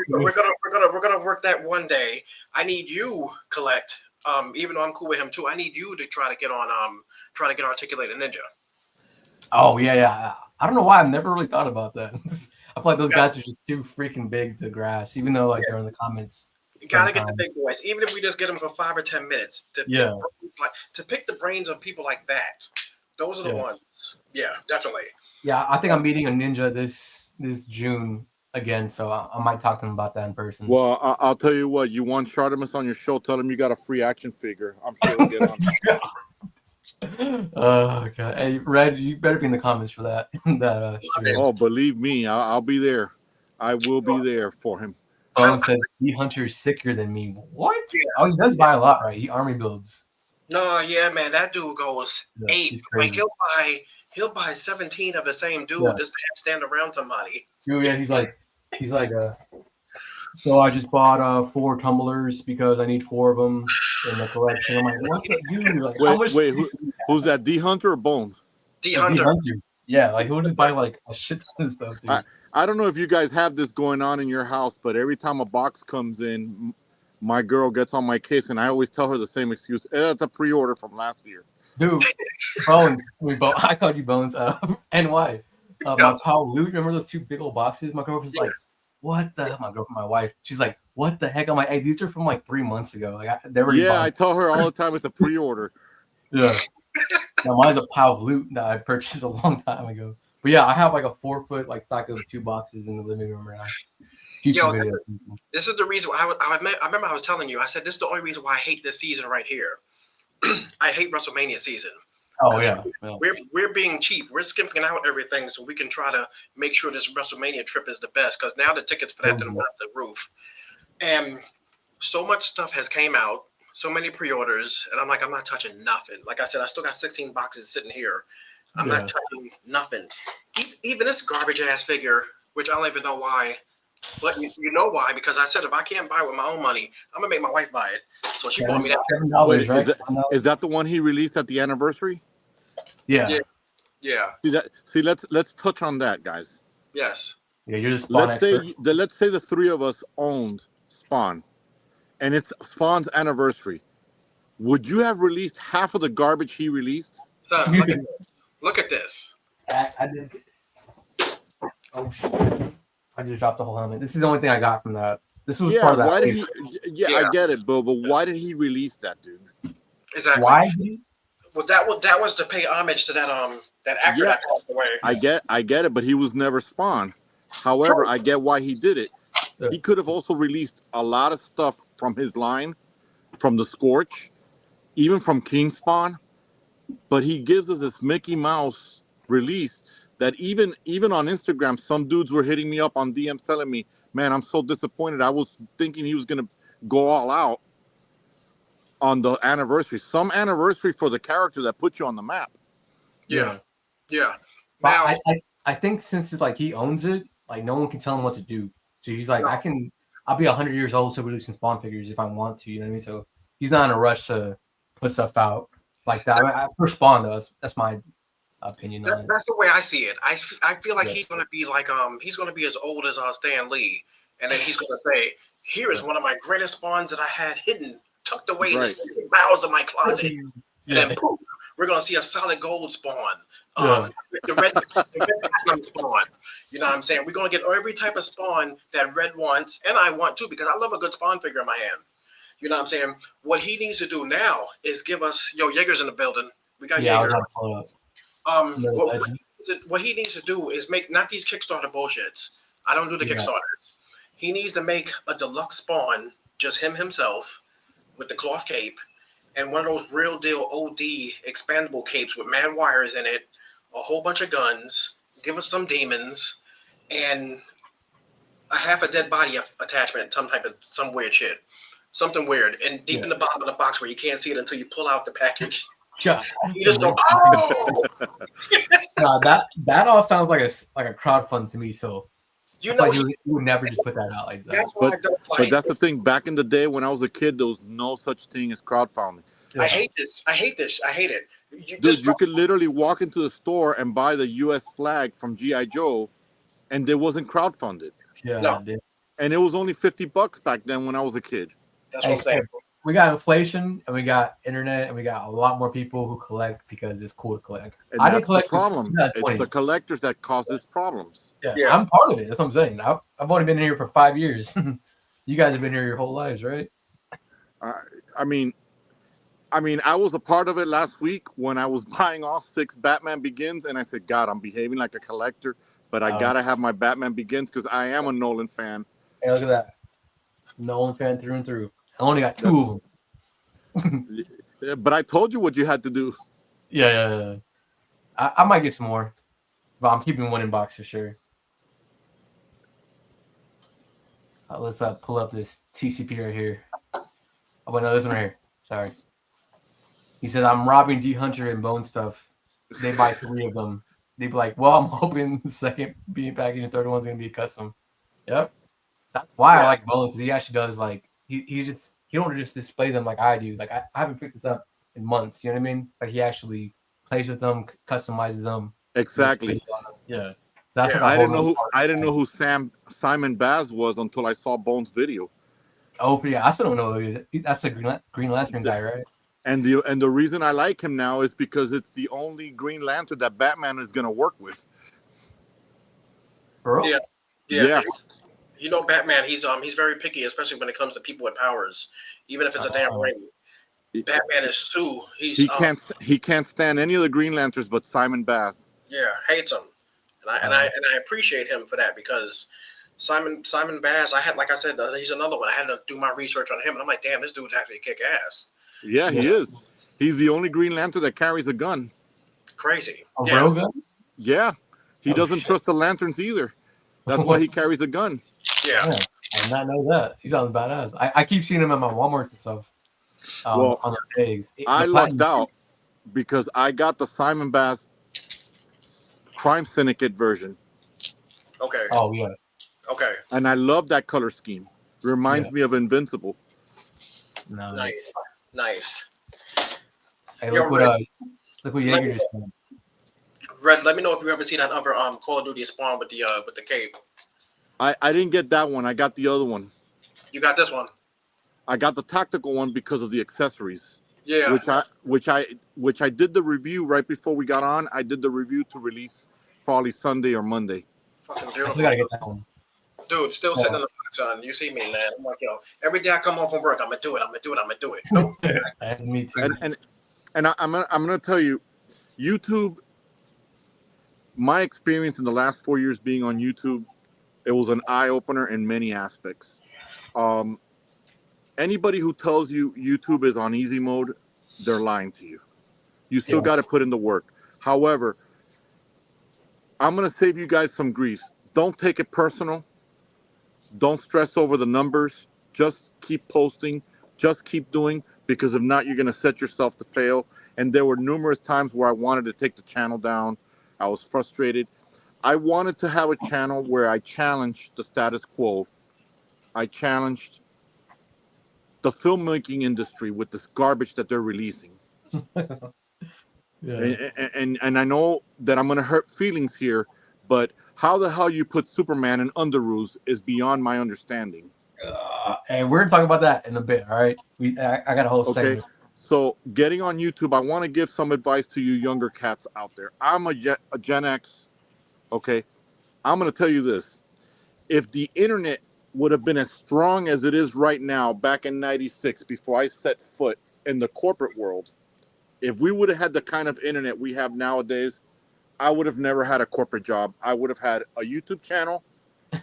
we're gonna work that one day. I need you collect. Even though I'm cool with him too, I need you to try to get on. Try to get Articulated Ninja. Oh yeah. I don't know why I've never really thought about that. I feel like those Yeah. guys are just too freaking big to grasp, even though like they're in the comments. You gotta get the big boys, even if we just get them for 5 or 10 minutes. To pick the brains of people like that. Those are the ones. Yeah, definitely. Yeah, I think I'm meeting a ninja this June again, so I might talk to him about that in person. Well, I'll tell you what. You want Chartemus on your show? Tell him you got a free action figure. I'm sure he'll get on. Oh god! Hey, Red, you better be in the comments for that. Stream. Oh, believe me, I'll be there. I will be there for him. Someone said the hunter is sicker than me. What? Oh, he does buy a lot, right? He army builds. No, yeah, man, that dude goes ape. Like he'll buy 17 of the same dude just to stand around somebody. Yeah, he's like, so I just bought 4 tumblers because I need 4 of them in the collection. I'm like, what the dude? Like, wait, who's that? D Hunter or Bones? D Hunter. Yeah, like he'll just buy like a shit ton of stuff too. I don't know if you guys have this going on in your house, but every time a box comes in, my girl gets on my case, and I always tell her the same excuse. It's a pre-order from last year. Dude, Bones. I called you Bones. NY. My pal Loot, remember those 2 big old boxes? My girlfriend's like, what the hell? My girlfriend, my wife, she's like, what the heck? I'm like, hey, these are from like 3 months ago. Like, I tell her all the time it's a pre-order. Yeah. Now, mine's a pile of loot that I purchased a long time ago. But yeah, I have like a 4-foot like stack of 2 boxes in the living room right now. This is the reason why I remember I was telling you. I said this is the only reason why I hate this season right here. I hate WrestleMania season. Oh yeah. We're being cheap. We're skimping out everything so we can try to make sure this WrestleMania trip is the best. Because now the tickets for that are off the roof, and so much stuff has came out. So many pre-orders, and I'm like, I'm not touching nothing. Like I said, I still got 16 boxes sitting here. I'm not touching nothing. Even this garbage ass figure, which I don't even know why, but you know why? Because I said if I can't buy it with my own money, I'm gonna make my wife buy it. So she bought me that. $7, right? Is that the one he released at the anniversary? Yeah. See, let's touch on that, guys. Yes. Yeah, you're the Spawn expert. Let's say the 3 of us owned Spawn, and it's Spawn's anniversary. Would you have released half of the garbage he released? Son, look at this. I did. Oh shit! I just dropped the whole helmet. This is the only thing I got from that. This was part of that. Why did he? I get it, but why did he release that, dude? Exactly. Why? Well, that was to pay homage to that actor that passed away. I get it, but he was never Spawn. However, I get why he did it. Yeah. He could have also released a lot of stuff from his line, from the Scorch, even from King Spawn. But he gives us this Mickey Mouse release that even on Instagram, some dudes were hitting me up on DMs telling me, man, I'm so disappointed. I was thinking he was going to go all out on the anniversary. Some anniversary for the character that put you on the map. Yeah. Now, I think since it's like he owns it, like no one can tell him what to do. So he's like, I'll be 100 years old still releasing Spawn figures if I want to, you know what I mean? So he's not in a rush to put stuff out like that. For Spawn, though, that's my opinion on it. That's the way I see it. I feel like he's gonna be like he's gonna be as old as Stan Lee, and then he's gonna say, "Here is one of my greatest Spawns that I had hidden, tucked away in the secret bowels of my closet." And then poof, we're gonna see a solid gold Spawn, the red platinum Spawn. You know what I'm saying? We're gonna get every type of Spawn that Red wants, and I want too, because I love a good Spawn figure in my hand. You know what I'm saying? What he needs to do now is give us Jaeger's in the building. We got Jaeger. What he needs to do is make not these Kickstarter bullshits. I don't do the Kickstarters. He needs to make a deluxe Spawn, just himself, with the cloth cape, and one of those real deal OD expandable capes with mad wires in it, a whole bunch of guns, give us some demons, and a half a dead body attachment, some weird shit. Something weird, and deep in the bottom of the box where you can't see it until you pull out the package. Yeah, you just go, oh! that all sounds like a crowdfund to me. So you know, he would never just put that out like that. But that's the thing. Back in the day when I was a kid, there was no such thing as crowdfunding. Yeah. I hate this. I hate it. You could literally walk into the store and buy the U.S. flag from G.I. Joe and it wasn't crowdfunded. Yeah, No. dude. And it was only $50 back then when I was a kid. That's what I'm saying. We got inflation and we got internet and we got a lot more people who collect because it's cool to collect. And I that's didn't collect the problem. since It's 2020. the collectors that cause this problems. Yeah, I'm part of it. That's what I'm saying. I've only been here for 5 years. You guys have been here your whole lives, right? I mean, I was a part of it last week when I was buying all 6 Batman Begins, and I said, God, I'm behaving like a collector, but I gotta have my Batman Begins because I am a Nolan fan. Hey, look at that. Nolan fan through and through. I only got 2 of them. But I told you what you had to do. Yeah. I might get some more, but I'm keeping one in box for sure. Let's pull up this TCP right here. Oh, wait, no, this one right here. Sorry. He said, I'm robbing D Hunter and Bone Stuff. They buy 3 of them. They'd be like, well, I'm hoping the second being packaged and the third one's going to be a custom. Yep. That's why I like Bone, because he actually does, like, he don't just display them like I do. Like, I haven't picked this up in months. You know what I mean? Like, he actually plays with them, customizes them. Exactly. Yeah. So that's I didn't know who Simon Baz was until I saw Bone's video. Oh, yeah. I still don't know who he is. That's a Green Lantern guy, right? And the reason I like him now is because it's the only Green Lantern that Batman is going to work with. Bro? Yeah. You know, Batman, he's very picky, especially when it comes to people with powers. Even if it's a damn ring. Batman is Sue. He can't stand any of the Green Lanterns but Simon Baz. Yeah, hates him. And I appreciate him for that, because Simon Baz, like I said, he's another one. I had to do my research on him, and I'm like, damn, this dude's actually kick ass. Yeah, he is. He's the only Green Lantern that carries a gun. Crazy. A real gun? Yeah. He doesn't trust the lanterns either. That's why he carries a gun. Yeah. I did not know that. He sounds badass. I keep seeing him at my Walmart and stuff. On the tags. I lucked out because I got the Simon Baz Crime Syndicate version. Okay. Oh, yeah. Okay. And I love that color scheme. Reminds me of Invincible. Nice. Hey, look what Jaeger just said. Red, let me know if you ever seen that other Call of Duty Spawn with the cape. I didn't get that one. I got the other one. You got this one. I got the tactical one because of the accessories. Yeah. Which I did the review right before we got on. I did the review to release probably Sunday or Monday. Fucking I beautiful. still gotta get that one. Dude, still sitting in the box, son. You see me, man. I'm like, every day I come home from work, I'm gonna do it. That's me too. And I'm gonna tell you, YouTube. My experience in the last 4 years being on YouTube, it was an eye opener in many aspects. Anybody who tells you YouTube is on easy mode, they're lying to you. You still got to put in the work. However, I'm going to save you guys some grief. Don't take it personal. Don't stress over the numbers. Just keep posting. Just keep doing, because if not, you're going to set yourself to fail. And there were numerous times where I wanted to take the channel down. I was frustrated. I wanted to have a channel where I challenged the status quo. I challenged the filmmaking industry with this garbage that they're releasing. And I know that I'm going to hurt feelings here, but how the hell you put Superman in Underoos is beyond my understanding. And we're going to talk about that in a bit, all right? I got a whole segment. So getting on YouTube, I want to give some advice to you younger cats out there. I'm a Gen X, okay? I'm going to tell you this. If the internet would have been as strong as it is right now back in 96 before I set foot in the corporate world, if we would have had the kind of internet we have nowadays, I would have never had a corporate job. I would have had a YouTube channel,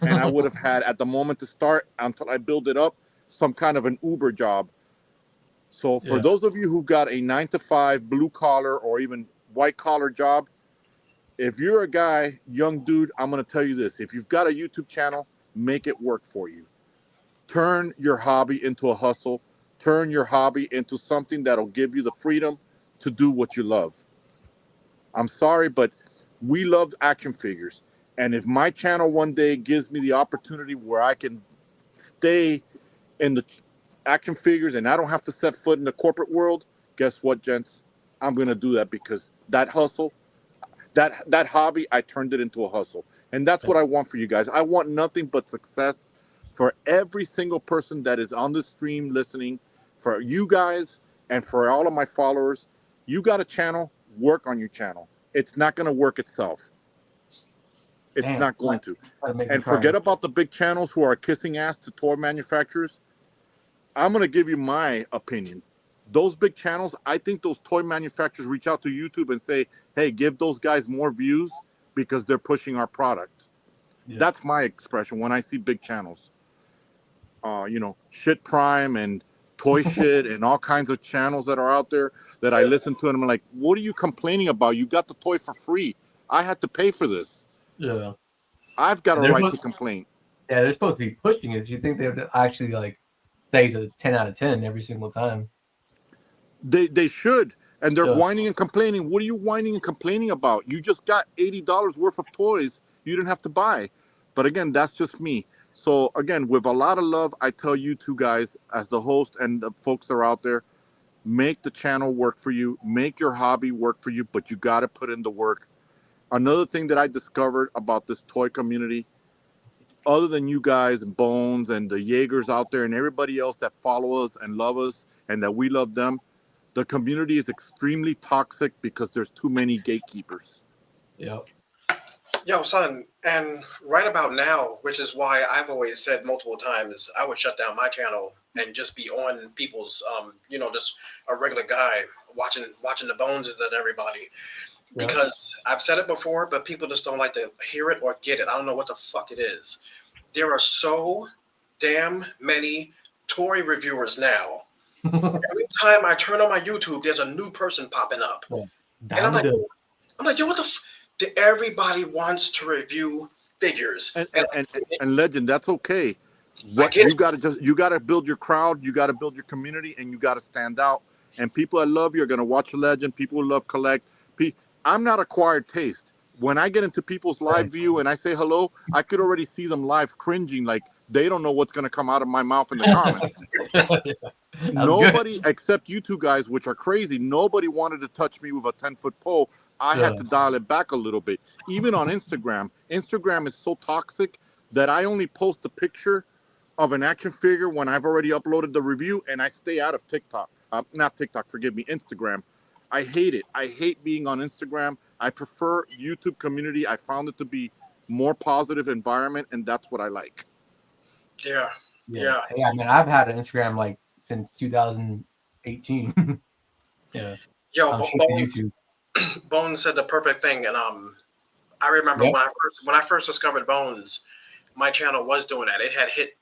and I would have had, at the moment to start, until I build it up, some kind of an Uber job. So for those of you who got a 9-to-5 blue collar or even white collar job, if you're a guy, young dude, I'm going to tell you this. If you've got a YouTube channel, make it work for you. Turn your hobby into a hustle. Turn your hobby into something that'll give you the freedom to do what you love. I'm sorry, but we love action figures. And if my channel one day gives me the opportunity where I can stay in the action figures and I don't have to set foot in the corporate world, guess what, gents? I'm going to do that, because that hustle, that hobby, I turned it into a hustle. And that's what I want for you guys. I want nothing but success for every single person that is on the stream listening, for you guys and for all of my followers. You got a channel, work on your channel. It's not going to work itself. It's Damn, not going to. that'd make me And cry. forget about the big channels who are kissing ass to toy manufacturers. I'm going to give you my opinion. Those big channels, I think those toy manufacturers reach out to YouTube and say, hey, give those guys more views because they're pushing our product. Yeah. That's my expression when I see big channels. Shit Prime and Toy Shit and all kinds of channels that are out there that I listen to, and I'm like, what are you complaining about? You got the toy for free. I had to pay for this. Yeah. I've got a They're right supposed, to complain. yeah, they're supposed to be pushing it. You think they would actually like say it's a 10 out of 10 every single time? They should. And they're Yeah. whining and complaining. What are you whining and complaining about? You just got $80 worth of toys you didn't have to buy. But again, that's just me. So again, with a lot of love, I tell you two guys, as the host and the folks that are out there, make the channel work for you, make your hobby work for you, but you got to put in the work. Another thing that I discovered about this toy community, other than you guys and Bones and the Jaegers out there and everybody else that follow us and love us and that we love them, the community is extremely toxic because there's too many gatekeepers. Yep. Yo, son, and right about now, which is why I've always said multiple times, I would shut down my channel and just be on people's, just a regular guy watching the Boneses and everybody. Yep. Because I've said it before, but people just don't like to hear it or get it. I don't know what the fuck it is. There are so damn many toy reviewers now. Every time I turn on my YouTube, there's a new person popping up, Yeah. and I'm like, yo, what the? Everybody wants to review figures, And Legend, that's okay. What you gotta build your crowd, you gotta build your community, and you gotta stand out. And people that love you are gonna watch Legend. People who love collect. I'm not acquired taste. When I get into people's live view and I say hello, I could already see them live cringing, like they don't know what's gonna come out of my mouth in the comments. Nobody except you two guys, which are crazy. Nobody wanted to touch me with a 10-foot pole. I had to dial it back a little bit. Even on Instagram, Instagram is so toxic that I only post a picture of an action figure when I've already uploaded the review, and I stay out of TikTok. Not TikTok, forgive me, Instagram. I hate it. I hate being on Instagram. I prefer YouTube community. I found it to be more positive environment, and that's what I like. Yeah. Yeah, I mean, I've had an Instagram like since 2018. Yeah. Yo, I'm sure YouTube. Bones said the perfect thing, and I remember when I first discovered Bones, my channel was doing that. It had hit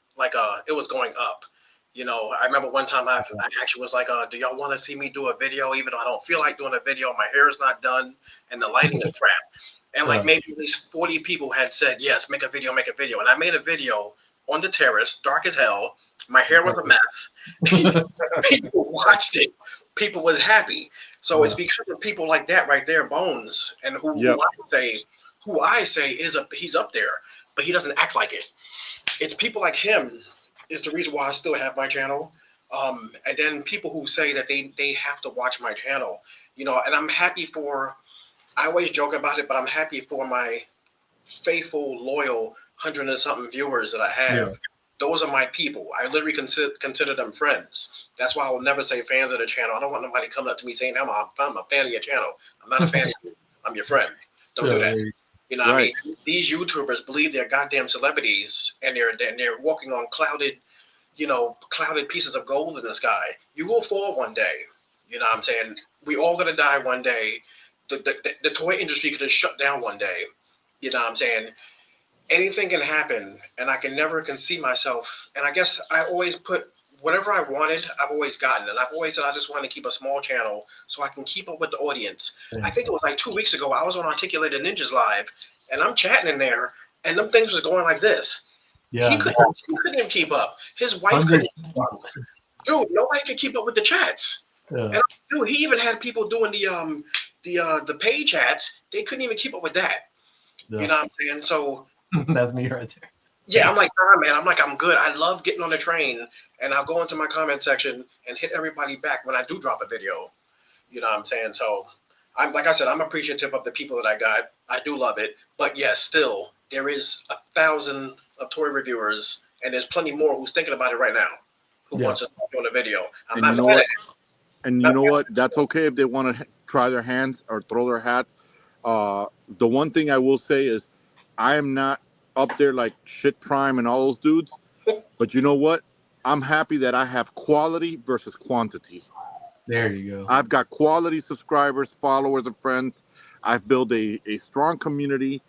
it was going up. I remember one time I actually was like, do y'all want to see me do a video? Even though I don't feel like doing a video, my hair is not done, and the lighting is crap. And maybe at least 40 people had said, yes, make a video. And I made a video on the terrace, dark as hell. My hair was a mess. People watched it. People was happy. So it's because of people like that right there, Bones, and who I say he's up there, but he doesn't act like it. It's people like him is the reason why I still have my channel. And then people who say that they have to watch my channel, and I'm happy for, I always joke about it, but I'm happy for my faithful, loyal 100 and something viewers that I have. Yeah. Those are my people. I literally consider them friends. That's why I will never say fans of the channel. I don't want nobody coming up to me saying, I'm a fan of your channel. I'm not a fan of you. I'm your friend. Don't do that. What I mean? These YouTubers believe they're goddamn celebrities, and they're walking on clouded pieces of gold in the sky. You will fall one day. You know what I'm saying? We all gonna die one day. The toy industry could have shut down one day. You know what I'm saying? Anything can happen, and I can never conceive myself. And I guess I always put whatever I wanted, I've always gotten. And I've always said I just want to keep a small channel so I can keep up with the audience. Yeah. I think it was like 2 weeks ago, I was on Articulated Ninjas Live, and I'm chatting in there, and them things was going like this. Yeah, he couldn't even keep up. His wife couldn't keep up. Dude, nobody could keep up with the chats. Yeah. And dude, he even had people doing the paid chats. They couldn't even keep up with that. Yeah. You know what I'm saying? So that's me right there. Yeah, I'm like, nah, man. I'm good. I love getting on the train, and I'll go into my comment section and hit everybody back when I do drop a video. You know what I'm saying? So, like I said, I'm appreciative of the people that I got. I do love it, but yes, still, there is 1,000 of toy reviewers, and there's plenty more who's thinking about it right now, who wants to start doing a video. I'm And not you know mad what? at it. And you know what? That's okay if they want to try their hands or throw their hats. The one thing I will say is, I am not up there like Shit Prime and all those dudes. But you know what? I'm happy that I have quality versus quantity. There you go. I've got quality subscribers, followers, and friends. I've built a strong community.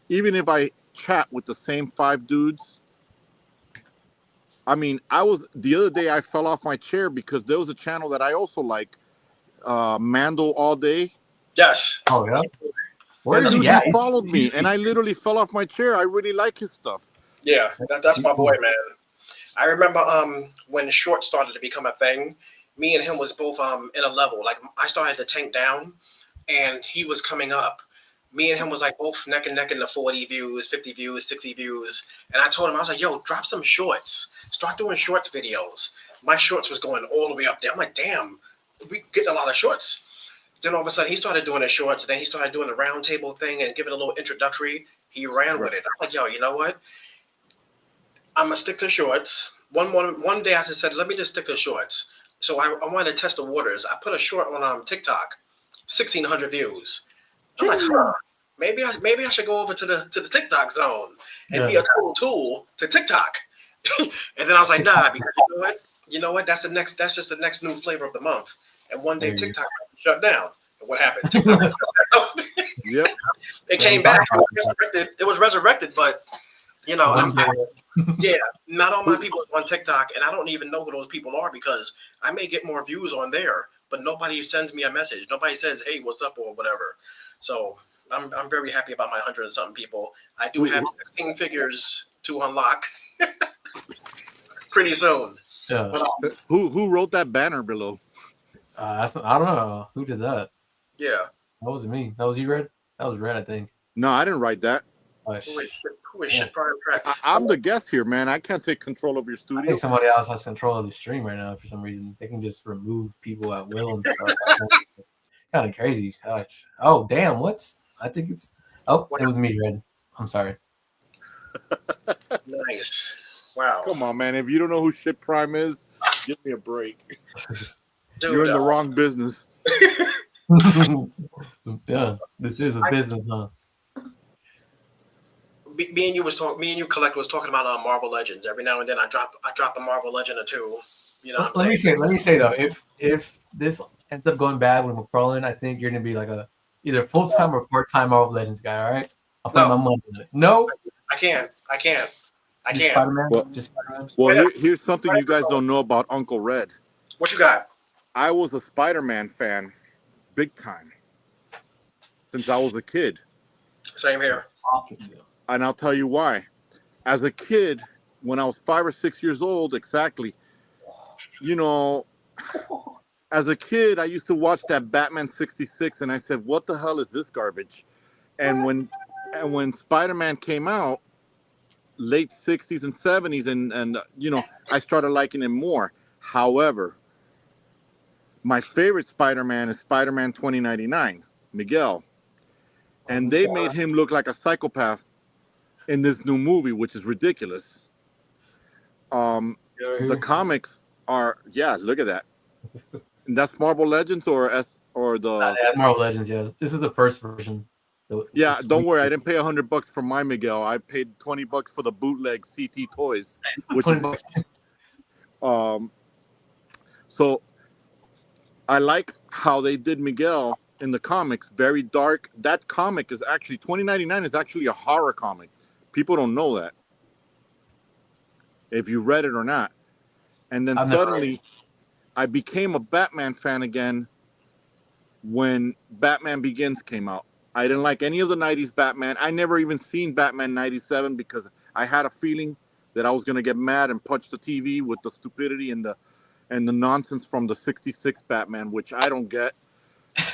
Even if I chat with the same 5 dudes, I mean, the other day I fell off my chair because there was a channel that I also like, Mando All Day. Yes. Oh yeah. Where is Dude, he he at? followed me, and I literally fell off my chair. I really like his stuff. Yeah, that's my boy, man. I remember when short started to become a thing, me and him was both in a level. Like I started to tank down, and he was coming up. Me and him was like both neck and neck in the 40 views, 50 views, 60 views. And I told him, I was like, yo, drop some shorts. Start doing shorts videos. My shorts was going all the way up there. I'm like, damn, we getting a lot of shorts. Then all of a sudden he started doing his shorts. Then he started doing the round table thing and giving a little introductory. He ran with it. I'm like, yo, you know what? I'm gonna stick to shorts. One day I just said, let me just stick to shorts. So I wanted to test the waters. I put a short on TikTok, 1,600 views. I'm like, maybe I should go over to the TikTok zone and be a tool to TikTok. And then I was like, nah, because you know what? That's just the next new flavor of the month. And one day TikTok shut down. And what happened? TikTok shut down. Yep. It came back. It was resurrected, but you know, yeah, not all my people are on TikTok, and I don't even know who those people are because I may get more views on there, but nobody sends me a message. Nobody says, "Hey, what's up?" or whatever. So I'm very happy about my 100 and something people. I do have 16 figures to unlock pretty soon. Yeah. But, Who wrote that banner below? I don't know who did that. yeah. That wasn't me. That was you, Red. That was Red, I think. No, I didn't write that. Who is shit prime track? I'm the guest here, man. I can't take control of your I studio. think somebody else has control of the stream right now for some reason. They can just remove people at will and stuff. Kind of crazy. Gosh. Oh, damn. I think it's. Oh, it was me, Red. I'm sorry. Nice. Wow. Come on, man. If you don't know who Shit Prime is, give me a break. Dude, You're in the wrong business. Yeah, this is a business, huh? Me and you collect was talking about Marvel Legends. Every now and then I drop a Marvel Legend or two. You know. Let me say though, if this ends up going bad with McFarlane, I think you're gonna be like either full time or part time Marvel Legends guy. All right, I'll put my money on it. No, I can't. Spider-Man. Well, here's something you guys don't know about Uncle Red. What you got? I was a Spider-Man fan, big time, since I was a kid. Same here. And I'll tell you why. As a kid, when I was 5 or 6 years old, exactly, you know, as a kid, I used to watch that Batman 66, and I said, "What the hell is this garbage?" And when Spider-Man came out, late 60s and 70s, and you know, I started liking him more. However, my favorite Spider-Man is Spider-Man 2099, Miguel. And they made him look like a psychopath in this new movie, which is ridiculous. The comics are, look at that. And that's Marvel Legends or the Marvel Legends, yeah. This is the first version. Yeah, don't worry. I didn't pay $100 for my Miguel. I paid $20 for the bootleg CT Toys. Which is, so I like how they did Miguel in the comics. Very dark. That comic is actually 2099 is actually a horror comic. People don't know that. If you read it or not. And then suddenly I became a Batman fan again when Batman Begins came out. I didn't like any of the 90s Batman. I never even seen Batman 97 because I had a feeling that I was going to get mad and punch the TV with the stupidity and the nonsense from the 66 Batman, which I don't get.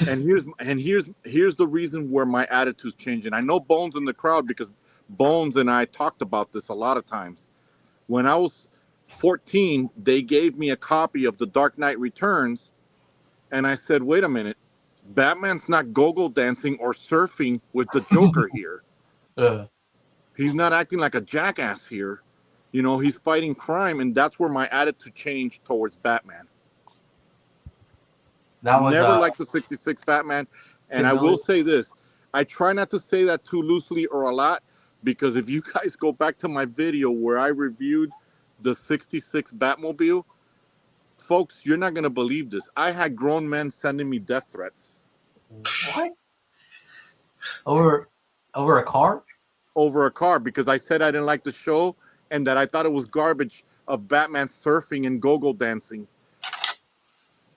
And here's the reason where my attitude's changing. I know Bones in the crowd because Bones and I talked about this a lot of times. When I was 14, they gave me a copy of The Dark Knight Returns, and I said, wait a minute. Batman's not go-go dancing or surfing with the Joker here. He's not acting like a jackass here. You know, he's fighting crime, and that's where my attitude changed towards Batman. That was Never liked the 66 Batman. And 10 I will million. say this. I try not to say that too loosely or a lot, because if you guys go back to my video where I reviewed the 66 Batmobile, folks, you're not going to believe this. I had grown men sending me death threats. What? Over a car? Over a car, because I said I didn't like the show and that I thought it was garbage of Batman surfing and go-go dancing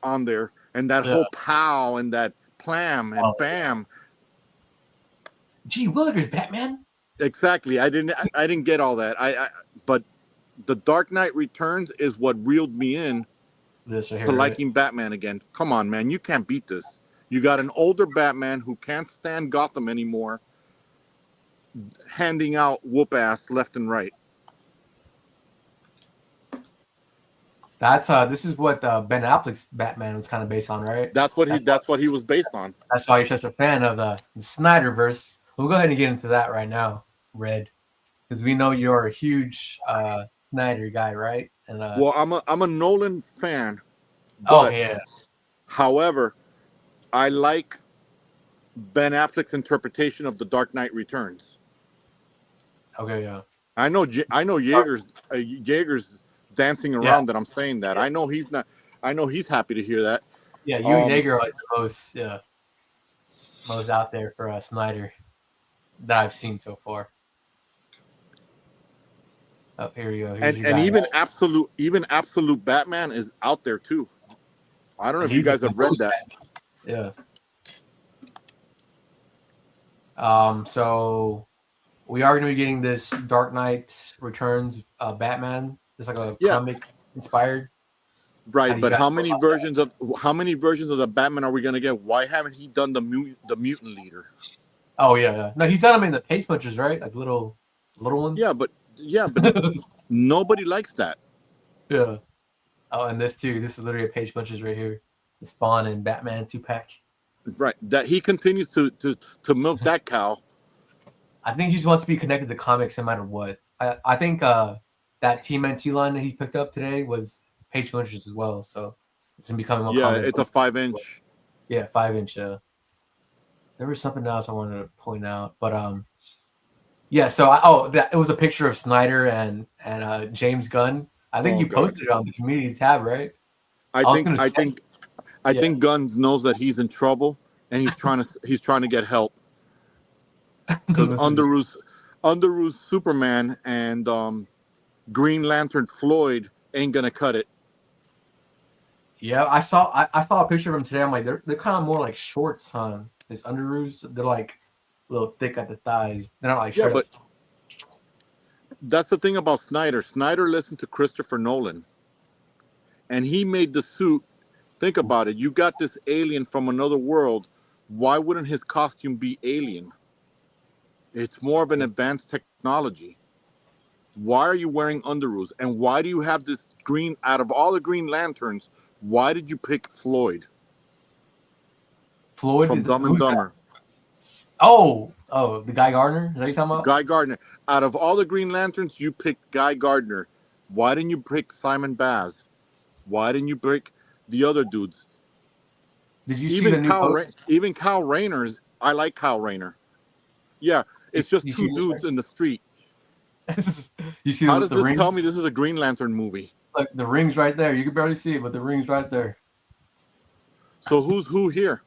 on there, and that Yeah. whole pow and that plam and bam. Gee Willikers, Batman. Exactly. I didn't get all that. But The Dark Knight Returns is what reeled me in This right here, to right? liking Batman again. Come on, man, you can't beat this. You got an older Batman who can't stand Gotham anymore, handing out whoop ass left and right. That's this is what Ben Affleck's Batman was kind of based on, right? That's what he was based on. That's why you're such a fan of the Snyderverse. We'll go ahead and get into that right now, Red, because we know you're a huge Snyder guy, right? And Well, I'm a Nolan fan, oh but yeah, however, I like Ben Affleck's interpretation of The Dark Knight Returns. okay, yeah. I know Jaeger's dancing around that I'm saying that. Yeah. I know he's not. I know he's happy to hear that. Yeah, you and Yeager are like the most out there for Snyder that I've seen so far. Oh, here you go. And even absolute Batman is out there too. I don't know if you guys have read that. Batman. Yeah. So we are going to be getting this Dark Knight Returns Batman. It's like a comic inspired. Right, but how many versions of the Batman are we going to get? Why haven't he done the mutant leader? Oh yeah. No, he's done them in the page punches, right? Like little ones. Yeah, but nobody likes that. Yeah. Oh, and this too. This is literally a page punches right here. The Spawn and Batman 2-pack. Right. That he continues to milk that cow. I think he just wants to be connected to comics no matter what. I think that TMNT line that he picked up today was page punches as well. So it's gonna be coming up. Yeah, it's a 5-inch. Yeah, 5-inch. There was something else I wanted to point out, but yeah. So it was a picture of Snyder and James Gunn. I think you posted it on the community tab, right? I think Gunn knows that he's in trouble and he's trying to get help because Underoos Superman and Green Lantern Floyd ain't gonna cut it. Yeah, I saw a picture of him today. I'm like, they're kind of more like shorts, huh? This Underoos, they're like a little thick at the thighs. They're not like short. But that's the thing about Snyder. Snyder listened to Christopher Nolan, and he made the suit. Think about it. You got this alien from another world. Why wouldn't his costume be alien? It's more of an advanced technology. Why are you wearing underoos? And why do you have this green? Out of all the Green Lanterns, why did you pick Floyd? Floyd from Dumb and Dumber. Oh, the Guy Gardner? Is that what you're talking about? Guy Gardner. Out of all the Green Lanterns, you picked Guy Gardner. Why didn't you pick Simon Baz? Why didn't you pick the other dudes? Did you see the new even Kyle Rayner's? I like Kyle Rayner. Yeah, it's just two dudes in the street. You see How does this ring? tell me this is a Green Lantern movie? Like the ring's right there. You can barely see it, but the ring's right there. So who's who here?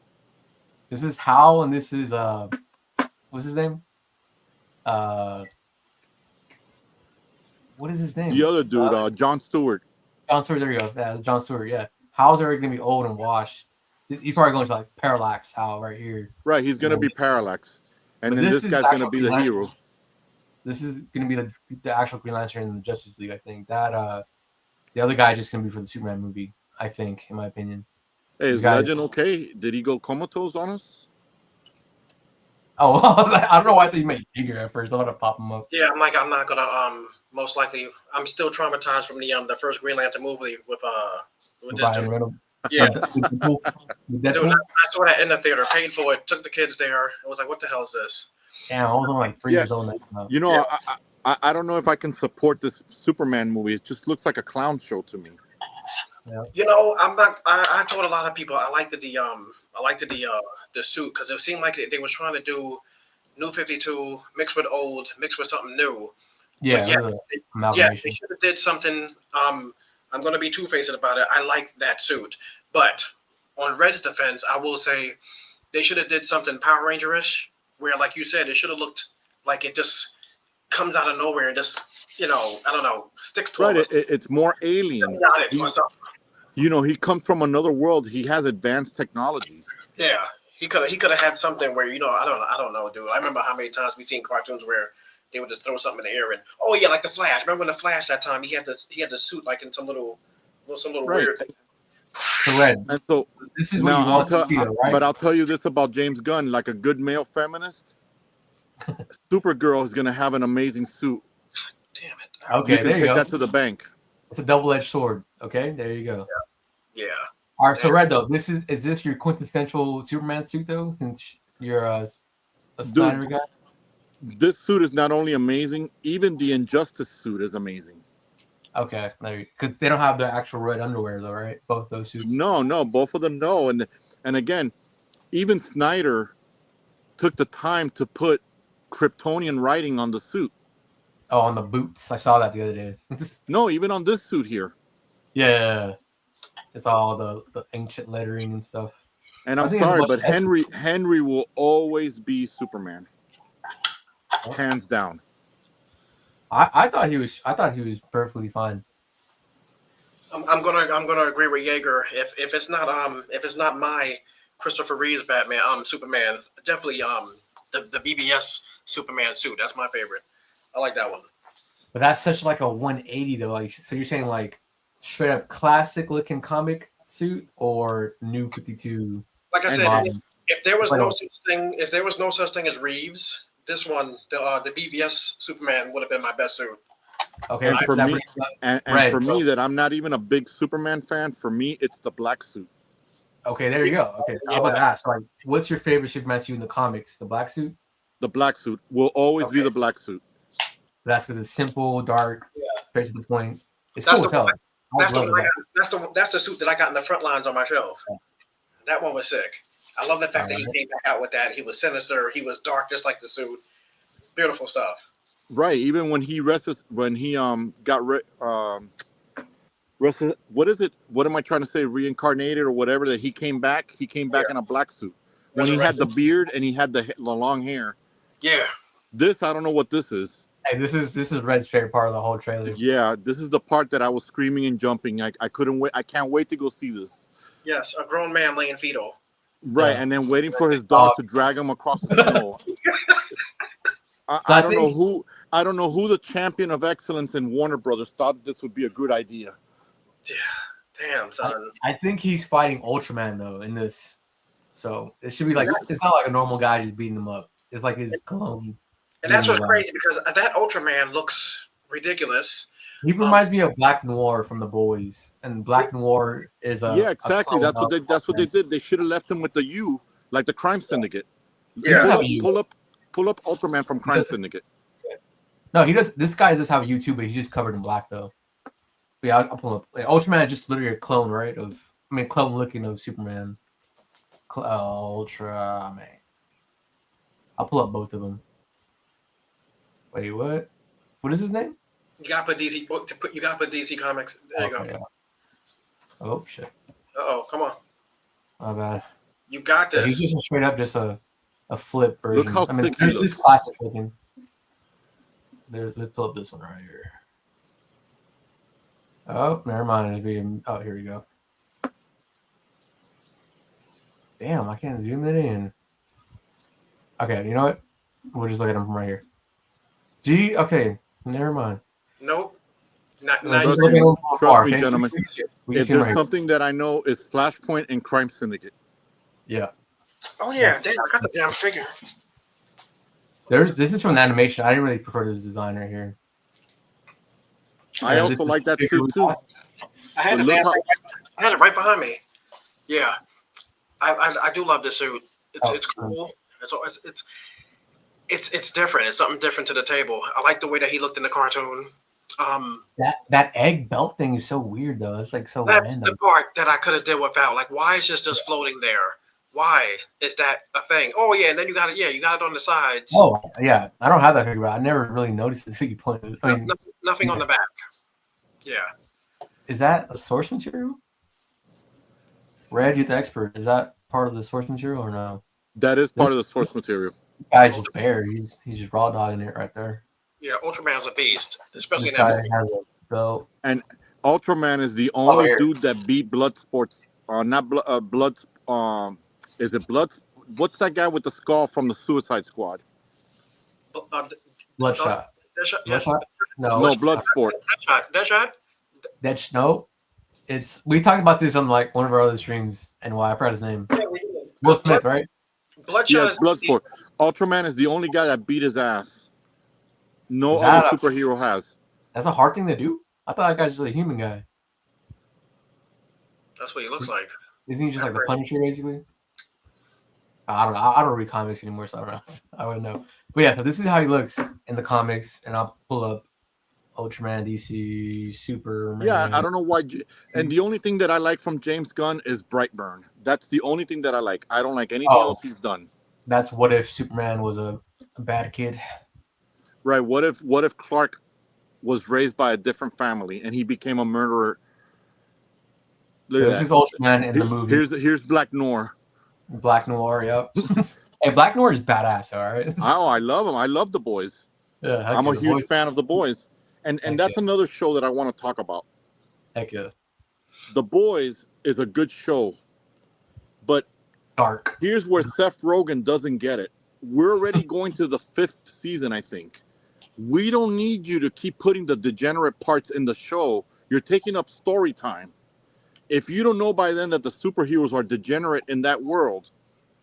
This is Hal, and this is what's his name? What is his name? The other dude, John Stewart. John Stewart. There you go. Yeah, John Stewart. Yeah, Hal's already gonna be old and washed. He's probably going to like Parallax Hal right here. Right, he's gonna be Parallax, and then this guy's gonna be the hero. This is gonna be the actual Green Lantern in the Justice League. I think that the other guy just gonna be for the Superman movie. I think, in my opinion. Hey, is Legend okay? Did he go comatose on us? Oh, I don't know why I thought you meant Giger at first. I want to pop him up. Yeah, I'm not gonna most likely. I'm still traumatized from the first Green Lantern movie with this dude. Yeah, dude, I saw that in the theater, paid for it, took the kids there. It was like, what the hell is this? Damn, I was only like 3 Yeah, years old next month. you know, Yeah. I don't know if I can support this Superman movie. It just looks like a clown show to me. You know, I'm not. I told a lot of people I liked the suit because it seemed like they was trying to do New 52 mixed with old, mixed with something new. But Yeah, yeah, it was an they amalgamation. should have did something. I'm gonna be two-faced about it. I liked that suit, but on Red's defense, I will say they should have did something Power Ranger-ish, where, like you said, it should have looked like it just comes out of nowhere and just, I don't know, sticks to Right. him or It's more alien. symbiotic or He, something. he comes from another world. He has advanced technologies. Yeah, he could have had something where I don't know, dude. I remember how many times we seen cartoons where they would just throw something in the air and oh yeah, like the Flash. Remember when the Flash that time he had the suit like in some little Right. weird thing. So Red, And so this is what now you want to see, though, right? but I'll tell you this about James Gunn, like a good male feminist, Supergirl is going to have an amazing suit. Damn it. You Okay, can there you take go. that to the bank. It's a double-edged sword. Okay, there you go. Yeah. All right, so Red though, is this your quintessential Superman suit though? Since you're a Snyder Dude, guy. this suit is not only amazing, even the Injustice suit is amazing. Okay, because they don't have the actual red underwear though, right? Both those suits. No, both of them no. And again, even Snyder took the time to put Kryptonian writing on the suit. Oh, on the boots. I saw that the other day. No, even on this suit here. Yeah, it's all the ancient lettering and stuff. And I I'm think it's a sorry, bunch but of extras. Henry will always be Superman, hands down. I thought he was perfectly fine. I'm gonna agree with Yeager. If it's not my Christopher Reeve's Batman, Superman, definitely the BBS Superman suit. That's my favorite. I like that one. But that's such like a 180 though. Like, so you're saying like straight up classic looking comic suit or new 52 Like I And said, modern? if there It's was like no a, such thing as Reeves, this one, the BBS Superman would have been my best suit. okay, And so for that me, brings up and Red. for me, So that I'm not even a big Superman fan. For me, it's the black suit. okay, there you go. Okay, I was about to ask, like, what's your favorite Superman suit in the comics? The black suit? The black suit will always be Okay, the black suit. that's because it's simple, dark, straight to the point. It's That's cool the as hell. I that's the love one the I black. got, that's the suit that I got in the front lines on my shelf. That one was sick. I love the fact that he came back out with that. He was sinister. He was dark, just like the suit. Beautiful stuff. Right. Even when he got what is it? What am I trying to say? Reincarnated or whatever. That he came back. He came Yeah, back in a black suit when he had the resurrected. beard and he had the long hair. Yeah, This I don't know what this is. Hey, this is Red's favorite part of the whole trailer. Yeah, this is the part that I was screaming and jumping. I couldn't wait. I can't wait to go see this. yes, a grown man laying fetal. Right, Yeah. and then waiting for his Uh, dog to drag him across the snow. I, so I I don't know think who I don't know who the champion of excellence in Warner Brothers thought this would be a good idea. Yeah, damn son. I think he's fighting Ultraman though in this, so it should be like it's not like a normal guy just beating him up. It's like his clone. And that's beating what's him up. crazy because that Ultraman looks ridiculous. He reminds me of Black Noir from The Boys, and Black Noir is Yeah, a exactly. clone of That's what they Ultraman. did. They should have left him with the U, like the Crime Syndicate. He doesn't Yeah, have a U. Pull up Ultraman from He Crime doesn't- Syndicate. No, he does. This guy does have a U too, but he's just covered in black though. But yeah, I'll pull up. Like, Ultraman is just literally a clone, right? Clone looking of Superman. Ultraman. I'll pull up both of them. Wait, what? What is his name? you got to put DC. You got to put DC Comics. There you go. Yeah. Oh shit. Oh, come on. My bad. You got Yeah, this. he's just straight up just a flip version. Look how sick he there's looks. this classic looking. Let's pull up this one right here. Oh, never mind. Oh, here we go. Damn, I can't zoom it in. Okay, you know what? We'll just look at him from right here. Okay, never mind. Nope. Not Let's Trust just look at me, him from afar, okay? gentlemen. We can see him If right there's here. something that I know is Flashpoint and Crime Syndicate. Yeah. Oh yeah, Yes. damn! I got the damn figure. This is from the animation. I didn't really prefer this design right here. I Yeah, also this is like that figure suit we too. got. I had But it. look how- I had it right behind me. Yeah, I do love this suit. It's Oh, it's cool. It's different. It's something different to the table. I like the way that he looked in the cartoon. That egg belt thing is so weird though. It's like so That's the random. part that I could have did without. Like, why is just floating there? Why is that a thing? Oh yeah, and then you got it. Yeah, you got it on the sides. Oh yeah, I don't have that figure. I never really noticed it until you pointed. I No, mean, nothing on yeah. the back. Yeah. Is that a source material? Red, you're the expert. Is that part of the source material or no? That is part This, of the source this material. guy's just bare. He's just raw dogging it right there. Yeah, Ultraman's a beast, especially This in that guy movie. has a belt. And Ultraman is the Oh, only here. dude that beat Bloodsport's. Not blood. Is it blood? What's that guy with the skull from the Suicide Squad? Uh, Bloodshot. Deadshot, yeah, Bloodshot? No. No, Bloodsport. Deadshot. That's no. It's we talked about this on like one of our other streams, and why I forgot his name. Yeah, we did. Will Smith, right? Bloodshot Yes, is Bloodsport. Ultraman is the only guy that beat his ass. No Is other that superhero has. that's a hard thing to do? I thought that guy's just a human guy. That's what he looks like. Isn't he just like the Punisher basically? I don't know. I don't read comics anymore, so I don't know. I wouldn't know. But yeah, so this is how he looks in the comics, and I'll pull up Ultraman, DC, Superman. Yeah, I don't know why. And the only thing that I like from James Gunn is Brightburn. That's the only thing that I like. I don't like anything else he's done. That's what if Superman was a bad kid? Right. What if Clark was raised by a different family and he became a murderer? Look So at this that. is Ultraman in the movie. Here's Black Noir. Black Noir, yep. Hey, Black Noir is badass, all right? Oh, I love him. I love the boys. Yeah, I'm a huge fan of the boys. And that's another show that I want to talk about. Heck yeah. The Boys is a good show. But Dark. here's where Seth Rogen doesn't get it. We're already going to the 5th season, I think. We don't need you to keep putting the degenerate parts in the show. You're taking up story time. If you don't know by then that the superheroes are degenerate in that world,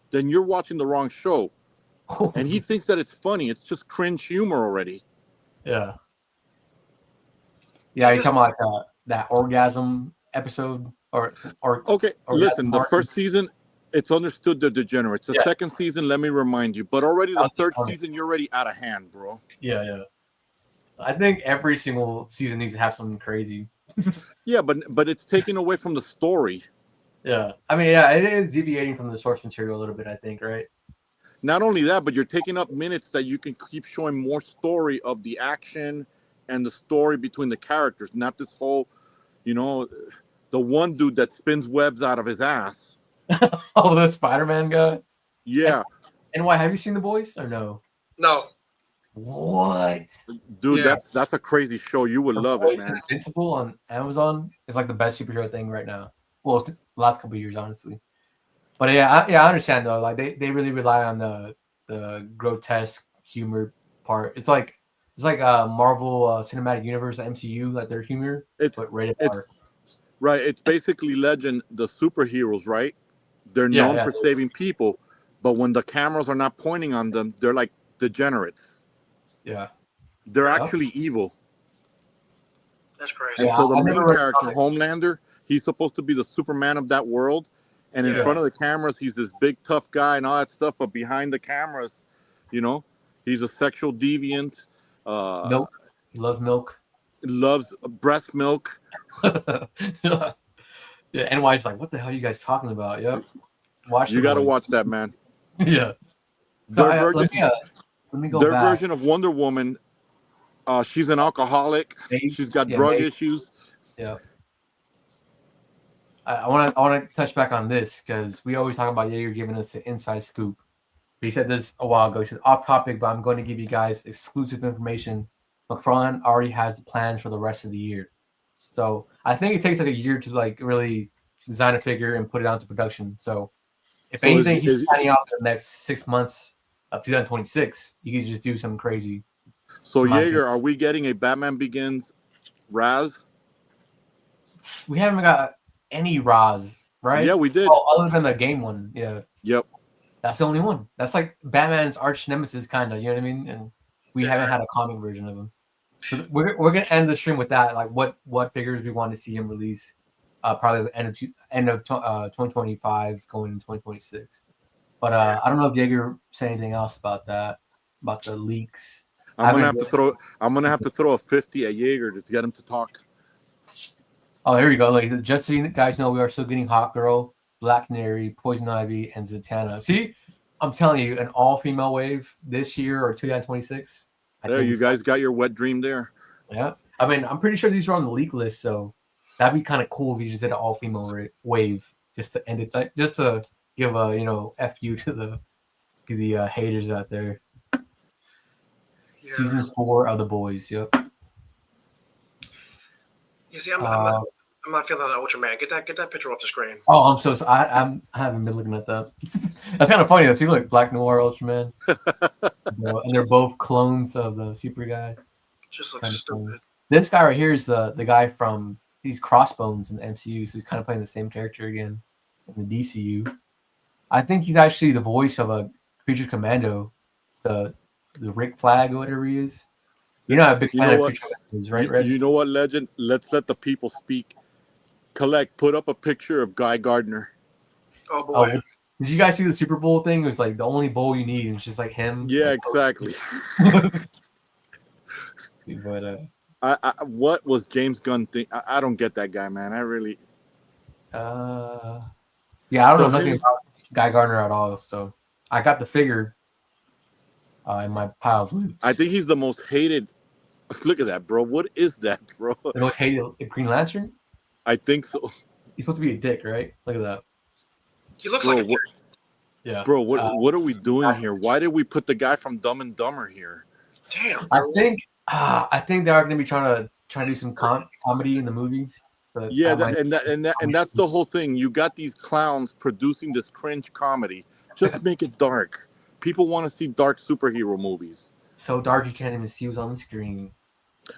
then you're watching the wrong show. And he thinks that it's funny. It's just cringe humor already. Yeah. Yeah, you're talking about like that orgasm episode or okay. Listen, the part. first season, it's understood they're degenerates. The second season, let me remind you, but already the third season, you're already out of hand, bro. Yeah, yeah. I think every single season needs to have something crazy. Yeah, but it's taken away from the story. Yeah, I mean, yeah, it is deviating from the source material a little bit, I think, right? Not only that, but you're taking up minutes that you can keep showing more story of the action and the story between the characters, not this whole, the one dude that spins webs out of his ass. Oh, the Spider-Man guy? Yeah. And why, have you seen The Boys or no? No. What? Dude, that's a crazy show. You would love it, man. Invincible on Amazon is like the best superhero thing right now. Well, the last couple of years, honestly. But yeah, I understand though. Like they really rely on the grotesque humor part. It's like Marvel Cinematic Universe, the MCU, like their humor, but rated R. Right. It's basically Legend, the superheroes, right? They're known for saving people, but when the cameras are not pointing on them, they're like degenerates. Yeah. They're actually evil. That's crazy. And so the main character, Homelander, he's supposed to be the Superman of that world. And in front of the cameras, he's this big, tough guy and all that stuff. But behind the cameras, he's a sexual deviant. Milk. He loves milk. Loves breast milk. Yeah. NY's like, what the hell are you guys talking about? Yep. You got to watch that, man. Yeah. Their Let me go their back. version of Wonder Woman, she's an alcoholic. She's got drug issues. Yeah. I want to touch back on this because we always talk about Jaeger giving us the inside scoop. But he said this a while ago. He said, off topic, but I'm going to give you guys exclusive information. McFarlane already has the plans for the rest of the year. So I think it takes like a year to like really design a figure and put it out into production. So if anything, he's planning out the next 6 months of 2026. You can just do something crazy. So Jaeger, are we getting a Batman Begins Raz? We haven't got any Raz, right? Yeah, we did. Oh, other than the game one. Yeah. Yep. That's the only one. That's like Batman's arch nemesis, kind of. You know what I mean? And we haven't had a comic version of him. So we're gonna end the stream with that. Like, what figures we want to see him release? Probably the end of 2025, going into 2026. But I don't know if Jaeger said anything else about that. about the leaks. I'm gonna have to throw a 50 at Jaeger to get him to talk. Oh, here we go. Like, just so you guys know, we are still getting Hot Girl, Black Canary, Poison Ivy, and Zatanna. See, I'm telling you, an all-female wave this year or 2026. There, you guys got your wet dream there. Yeah, I mean, I'm pretty sure these are on the leak list, so that'd be kind of cool if you just did an all-female wave just to end it, like, just to give a fu to the haters out there. Yeah. Season 4 of The Boys. Yep. You see, I'm not feeling that Ultraman. Get that picture off the screen. Oh, I'm so sorry. I haven't been looking at that. That's kind of funny. Though. See, look, Black Noir Ultraman, and they're both clones of the Super guy. Just looks stupid. Funny. This guy right here is the guy from he's Crossbones in the MCU, so he's kind of playing the same character again in the DCU. I think he's actually the voice of a Creature Commando, the Rick Flag or whatever he is. You're not a big fan of Creature Commandos, right, Red? You know what, Legend? Let's let the people speak. Collect, put up a picture of Guy Gardner. Oh boy! Did you guys see the Super Bowl thing? It was like the only bowl you need, and it's just like him. Yeah, exactly. But what was James Gunn think? I don't get that guy, man. I really. Yeah, I don't know nothing about Guy Gardner at all. So I got the figure in my pile of loot. I think he's the most hated. Look at that, bro. What is that, bro? The most hated Green Lantern? I think so. He's supposed to be a dick, right? Look at that. He looks like a dick. Yeah. Bro, what are we doing here? Why did we put the guy from Dumb and Dumber here? Damn. Bro. I think they are going to be trying to do some comedy in the movie. Yeah, and that's the whole thing. You got these clowns producing this cringe comedy. Just make it dark. People want to see dark superhero movies. So dark you can't even see what's on the screen.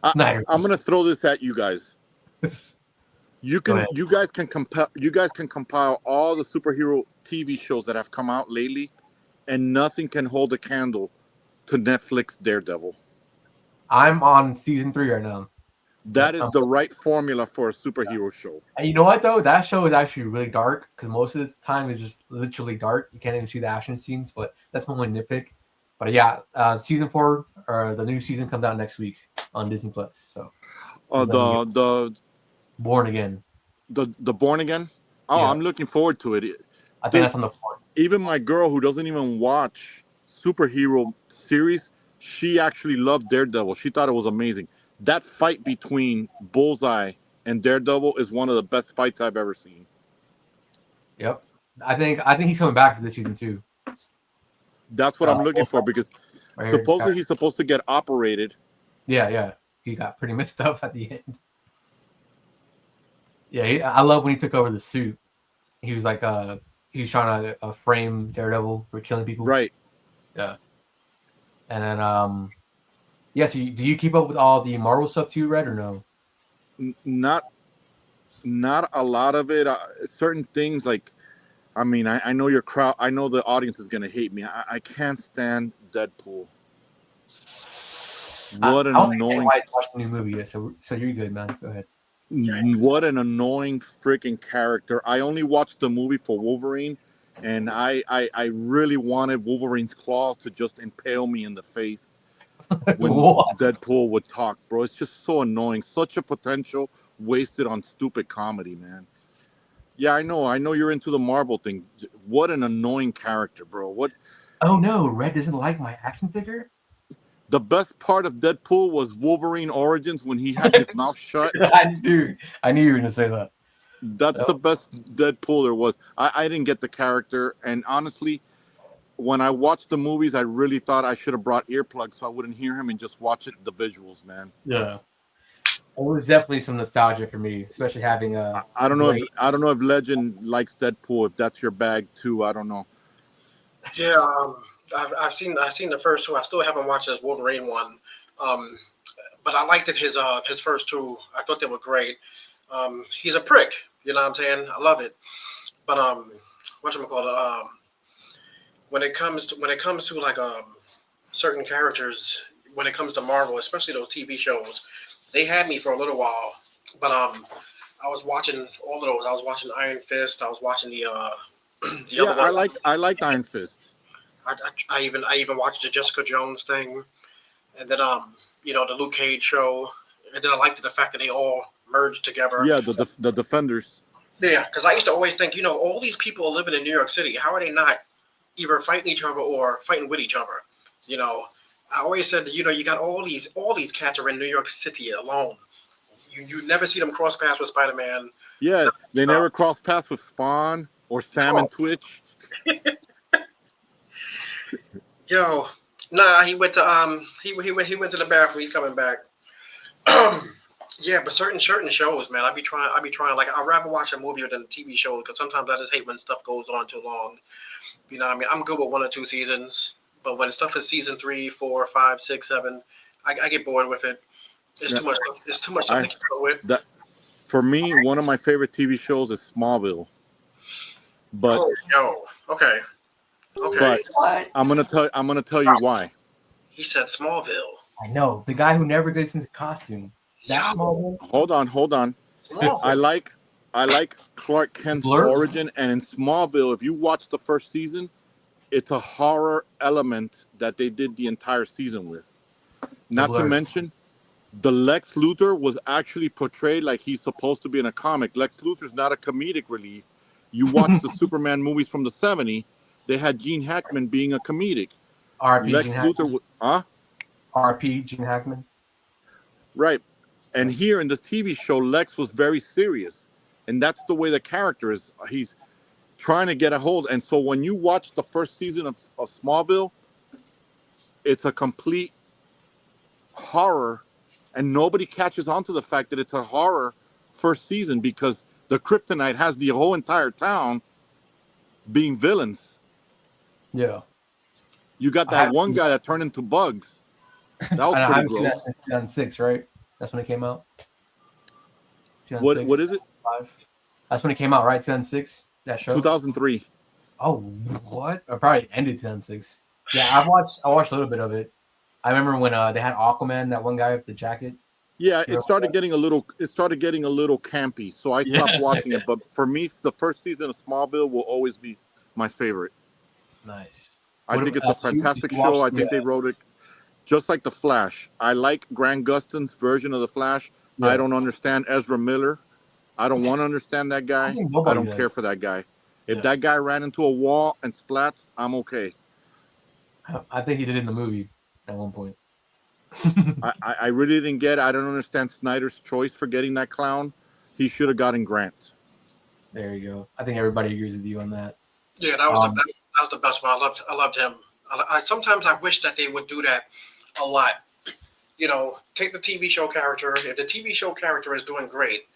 I'm gonna throw this at you guys. You guys can compile all the superhero TV shows that have come out lately, and nothing can hold a candle to Netflix Daredevil. I'm on season 3 right now. That is the right formula for a superhero show. And you know what though? That show is actually really dark because most of the time is just literally dark. You can't even see the action scenes, but that's my only nitpick. But yeah, season 4 or the new season comes out next week on Disney Plus. So the Born Again. The Born Again? Oh, yeah. I'm looking forward to it. I think that's on the 4th. Even my girl who doesn't even watch superhero series, she actually loved Daredevil. She thought it was amazing. That fight between Bullseye and Daredevil is one of the best fights I've ever seen. Yep. I think he's coming back for this season too. That's what I'm looking for because supposedly he's supposed to get operated. Yeah. He got pretty messed up at the end. Yeah, I love when he took over the suit. He was like, he was trying to frame Daredevil for killing people. Right. Yeah. And then, so do you keep up with all the Marvel stuff too, Red, or no? Not a lot of it. Certain things like, I mean, I know your crowd. I know the audience is gonna hate me. I can't stand Deadpool. What an annoying! I watched the new movie yet, so you're good, man. Go ahead. What an annoying freaking character! I only watched the movie for Wolverine, and I really wanted Wolverine's claws to just impale me in the face when Deadpool would talk, bro. It's just so annoying. Such a potential wasted on stupid comedy, man. Yeah, I know you're into the Marvel thing. What an annoying character, bro. What? Oh no, Red doesn't like my action figure? The best part of Deadpool was Wolverine Origins when he had his mouth shut. I knew you were going to say that. That's the best Deadpool there was. I didn't get the character, and honestly, when I watched the movies, I really thought I should have brought earplugs so I wouldn't hear him and just watch the visuals, man. Yeah. It was definitely some nostalgia for me, especially having a. I don't know if Legend likes Deadpool. If that's your bag too, I don't know. Yeah, I've seen the first two. I still haven't watched this Wolverine one, but I liked it. His first two. I thought they were great. He's a prick. You know what I'm saying? I love it. But whatchamacallit, when it comes to like certain characters, when it comes to Marvel, especially those TV shows, they had me for a little while. But I was watching all of those. I was watching Iron Fist. I was watching the other one. I liked Iron Fist. I even watched the Jessica Jones thing, and then the Luke Cage show, and then I liked the fact that they all merged together. Yeah, the Defenders. Yeah, because I used to always think, all these people are living in New York City. How are they not either fighting each other or fighting with each other? You know, I always said, you got all these cats are in New York City alone. You never see them cross paths with Spider Man. Yeah, they never crossed paths with Spawn or Sam and Twitch. Yo, nah, he went to he went to the bathroom. He's coming back. Yeah, but certain shows, man, I be trying. Like, I'd rather watch a movie than a TV show because sometimes I just hate when stuff goes on too long. You know what I mean? I'm good with 1 or 2 seasons, but when stuff is season 3, 4, 5, 6, 7, I get bored with it. It's Yeah, too much. It's too much stuff to keep up with. that for me, one of my favorite TV shows is Smallville. But Oh, yo, okay, okay. but What? I'm gonna tell you why. He said Smallville. I know the guy who never gets into costume. That Yo, small one. Hold on. I like Clark Kent's Blur? origin, and in Smallville, if you watch the first season, it's a horror element that they did the entire season with. Not to Blur. mention, the Lex Luthor was actually portrayed like he's supposed to be in a comic. Lex Luthor's not a comedic relief. You watch the Superman movies from the '70s; they had Gene Hackman being a comedic. RP Lex Gene Luthor, Hackman. RP Gene Hackman. right? And here in the TV show, Lex was very serious, and that's the way the character is. He's trying to get a hold. And so when you watch the first season of Smallville, it's a complete horror, and nobody catches on to the fact that it's a horror first season because the Kryptonite has the whole entire town being villains. Yeah. You got I that haven't one seen guy that turned into bugs. That was And I pretty haven't seen that gross. since 2006, right? That's when it came out. What is it? 5. That's when it came out, right? 2006. That show. 2003. Oh, what? Or probably ended 2006. Yeah, I watched a little bit of it. I remember when they had Aquaman, that one guy with the jacket. Yeah, You it remember started that? getting a little campy, so I stopped Yeah. watching it. But for me, the first season of Smallville will always be my favorite. Nice. I What think it's a about you? Did fantastic you show. watch I think they wrote it just like The Flash. I like Grant Gustin's version of The Flash. I Yeah. don't understand Ezra Miller. I don't want to understand that I guy. think I nobody don't care does. for that guy. If Yeah. that guy ran into a wall and splats, I'm okay. I think he did it in the movie at one point. I really didn't get it. I don't understand Snyder's choice for getting that clown. He should have gotten Grant. There you go. I think everybody agrees with you on that. yeah, that was the best one. I loved him. Sometimes I wish that they would do that a lot. Take the TV show character. If the TV show character is doing great,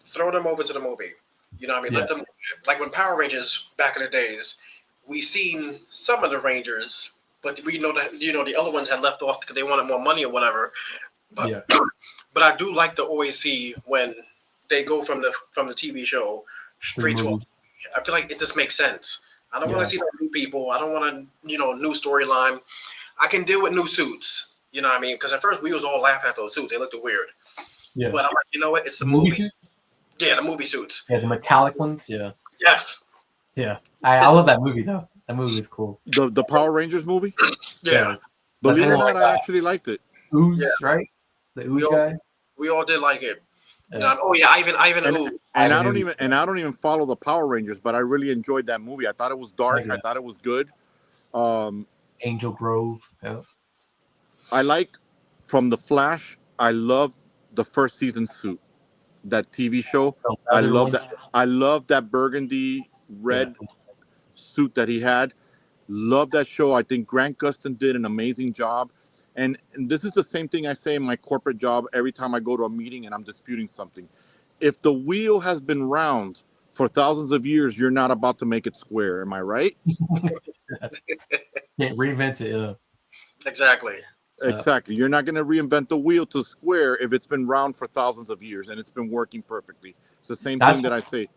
throw them over to the movie. You know what I mean? Yeah. Let them, like when Power Rangers back in the days, we seen some of the Rangers, but we know that the other ones had left off because they wanted more money or whatever. But Yeah. but I do like to always see when they go from the TV show straight to a movie. I feel like it just makes sense. I don't want Yeah. to see no new people. I don't want to, new storyline. I can deal with new suits. You know what I mean? Because at first we was all laughing at those suits. They looked weird. Yeah. But I'm like, you know what? It's the Movie movie. suits? Yeah, the movie suits. Yeah, the metallic ones. Yeah. Yes. Yeah. I love that movie though. That movie is cool. The Power Rangers movie? Yeah. Believe it or Like, not, I actually liked it. Ooze, Yeah. right? The Ooze all- guy. We all did like it. Yeah. Oh yeah, Ivan And, Ooze. and I I don't do. even follow the Power Rangers, but I really enjoyed that movie. I thought it was dark. Yeah. I thought it was good. Um, Angel Grove. Yeah. I like from The Flash. I love the first season suit, that TV show. The I other love one. that. I love that burgundy red suit that he had. Love that show. I think Grant Gustin did an amazing job. And this is the same thing I say in my corporate job every time I go to a meeting and I'm disputing something. If the wheel has been round for thousands of years, you're not about to make it square. Am I right? Can't reinvent it. Yeah. Exactly. Exactly. You're not going to reinvent the wheel to square if it's been round for thousands of years and it's been working perfectly. It's the same thing that I say.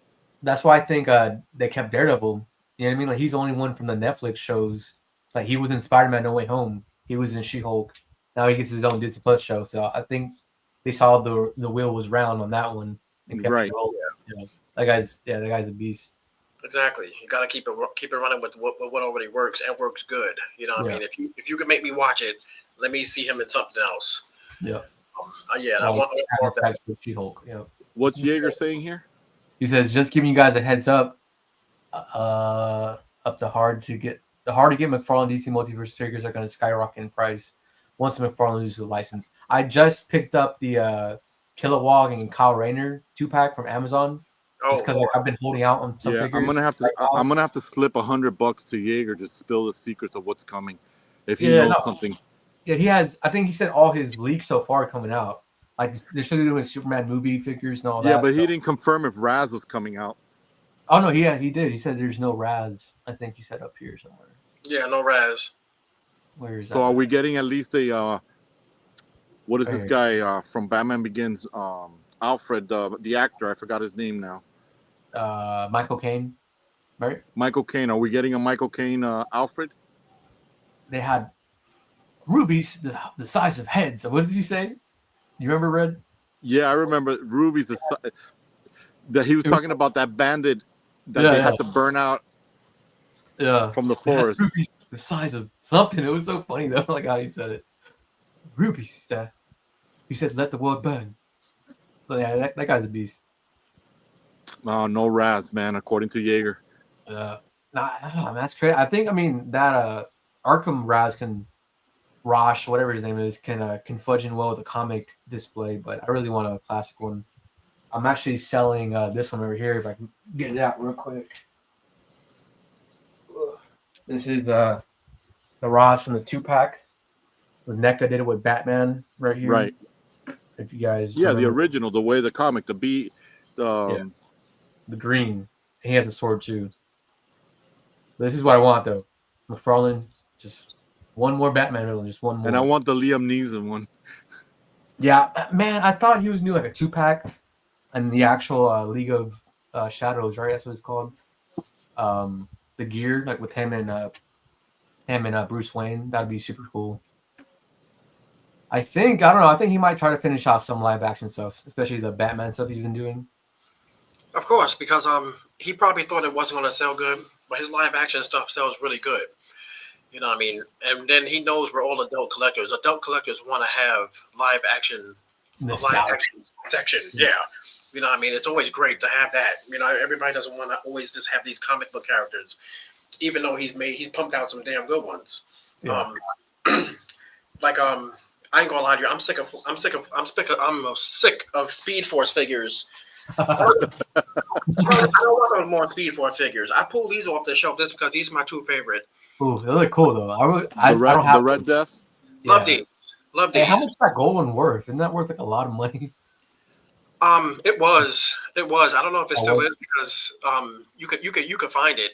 That's why I think they kept Daredevil. You know what I mean? Like, he's the only one from the Netflix shows. Like, he was in Spider-Man No Way Home. He was in She-Hulk. Now he gets his own Disney Plus show. So I think they saw the wheel was round on that one and kept Right. it rolling. Yeah. That guy's a beast. Exactly. You got to keep it running with what already works and works good. You know what I Yeah. mean? If you can make me watch it, let me see him in something else. Yeah. Yeah, I Like want more of that. Caddis with She-Hulk. Yeah. What's Jaeger saying here? He says, just giving you guys a heads up. Up the hard to get McFarlane DC Multiverse figures are going to skyrocket in price once McFarlane loses the license. I just picked up the Kilowog and Kyle Rayner 2-pack from Amazon just because like, I've been holding out on some Yeah, figures. I'm gonna have to slip $100 to Jaeger to spill the secrets of what's coming, if he knows something. Yeah, he has. I think he said all his leaks so far coming out. Like they're still doing Superman movie figures and all that. Yeah, but he didn't confirm if Raz was coming out. Oh no, he did. He said there's no Raz. I think he said up here somewhere. Yeah, no Raz. Where is that? So are we getting at least a what is this guy from Batman Begins? Alfred, the actor. I forgot his name now. Michael Caine, right? Michael Caine. Are we getting a Michael Caine Alfred? They had rubies the size of heads. So what does he say? You remember, Red? Yeah, I remember rubies. That he was talking about that bandit that they had to burn out. Yeah, from the forest. Rubies the size of something. It was so funny though, like how he said it. Rubies. He said, "Let the world burn." So yeah, that guy's a beast. No Raz, man. According to Jaeger. That's crazy. I think that Arkham Raz can Rosh, whatever his name is, can fudge in well with a comic display, but I really want a classic one. I'm actually selling this one over here if I can get it out real quick. This is the Ross from the 2-pack. With NECA did it with Batman right here. Right. If you guys the original, the way the comic, the green. He has a sword too. This is what I want though. McFarlane, just one more Batman villain, just one more. And I want the Liam Neeson one. Yeah, man, I thought he was new, like a 2-pack, and the actual League of Shadows, right? That's what it's called. The gear, like with him and Bruce Wayne, that'd be super cool. I don't know. I think he might try to finish off some live action stuff, especially the Batman stuff he's been doing. Of course, because he probably thought it wasn't going to sell good, but his live action stuff sells really good. You know what I mean? And then he knows we're all adult collectors. Adult collectors want to have live action section. Yeah. You know what I mean? It's always great to have that. You know, everybody doesn't want to always just have these comic book characters, even though he's pumped out some damn good ones. Yeah. I ain't gonna lie to you. I'm sick of Speed Force figures. I don't want no more Speed Force figures. I pulled these off the shelf just because these are my two favorite. Ooh, they look cool though. The Red Death. Love these. Hey, how much is that gold one worth? Isn't that worth like a lot of money? It was. I don't know if it still is because you could find it.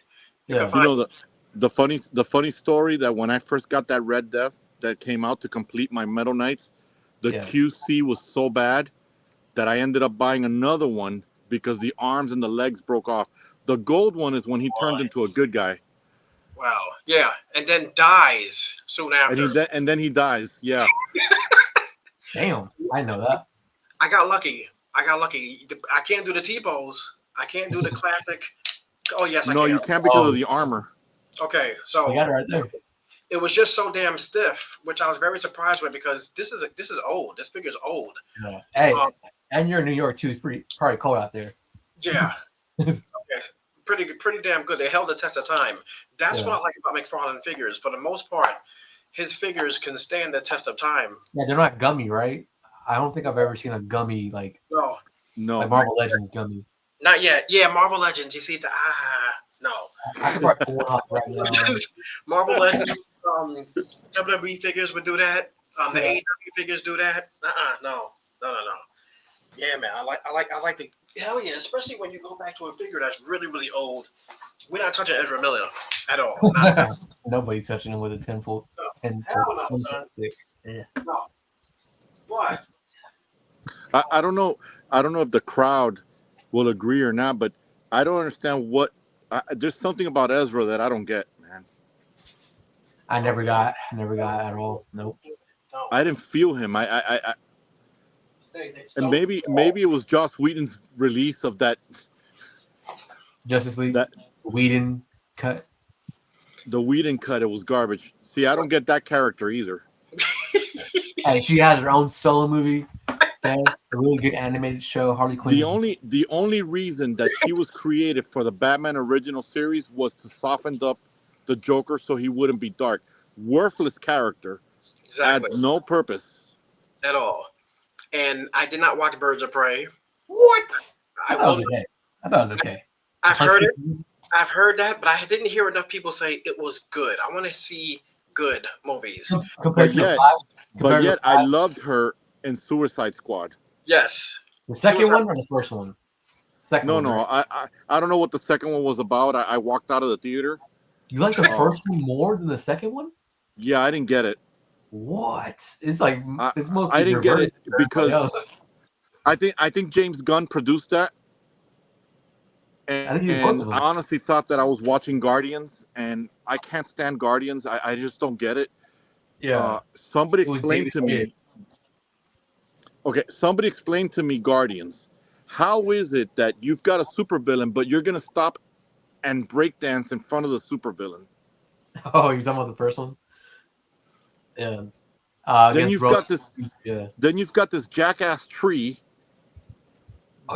The funny story that when I first got that Red Death that came out to complete my Metal Knights, the QC was so bad that I ended up buying another one because the arms and the legs broke off. The gold one is when he turns into a good guy. Wow. Yeah, and then dies soon after. And then he dies. Yeah. Damn, I know that. I got lucky. I can't do the T-pose. I can't do the classic. Oh yes, I can. No, you can't because of the armor. Okay, so I got it right there. It was just so damn stiff, which I was very surprised with because this is old. This figure's old. Yeah. Hey, and you're in New York too. It's probably cold out there. Yeah. Okay. Pretty damn good. They held the test of time. That's what I like about McFarlane figures. For the most part, his figures can stand the test of time. Yeah, they're not gummy, right? I don't think I've ever seen a gummy like like Marvel Legends gummy. Not yet. Yeah, Marvel Legends. You see the no. I could probably pull one off right now. Marvel Legends, WWE figures would do that. The AEW figures do that. No. Yeah, man. I like the hell yeah, especially when you go back to a figure that's really, really old. We're not touching Ezra Miller at all. Nobody's touching him with a 10-foot. Hell no, son. Yeah. No. What? I don't know. I don't know if the crowd will agree or not, but I don't understand what. There's something about Ezra that I don't get, man. I never got at all. Nope. No. I didn't feel him. And maybe it was Joss Whedon's release of that Justice League. Whedon cut. The Whedon cut, it was garbage. See, I don't get that character either. Hey, she has her own solo movie. Okay, a really good animated show. Harley Quinn. The only reason that she was created for the Batman original series was to soften up the Joker so he wouldn't be dark. Worthless character, Exactly. adds no purpose At all. And I did not watch Birds of Prey. What? I I thought it was will. okay. I thought it was okay. I've heard it. I've heard that, but I didn't hear enough people say it was good. I want to see good movies. Compared But to the yet- Flash. but compared to yet the I Flash, loved her in Suicide Squad. Yes. the second Suicide- one or the first one? Second No, one, no, right? I don't know what the second one was about. I walked out of the theater. You like the first one more than the second one? Yeah, I didn't get it. What? It's like I- it's mostly I didn't get reversed it for everybody because- else. I think James Gunn produced that. I think he did both And of them. I honestly thought that I was watching Guardians, and I can't stand Guardians. I just don't get it. Yeah. Somebody It was explained to David me. Okay, somebody explained to me Guardians. How is it that you've got a supervillain, but you're gonna stop and breakdance in front of the supervillain? Oh, you're talking about the first one? Yeah. Then Against you've Rogue- got this. Yeah. Then you've got this jackass tree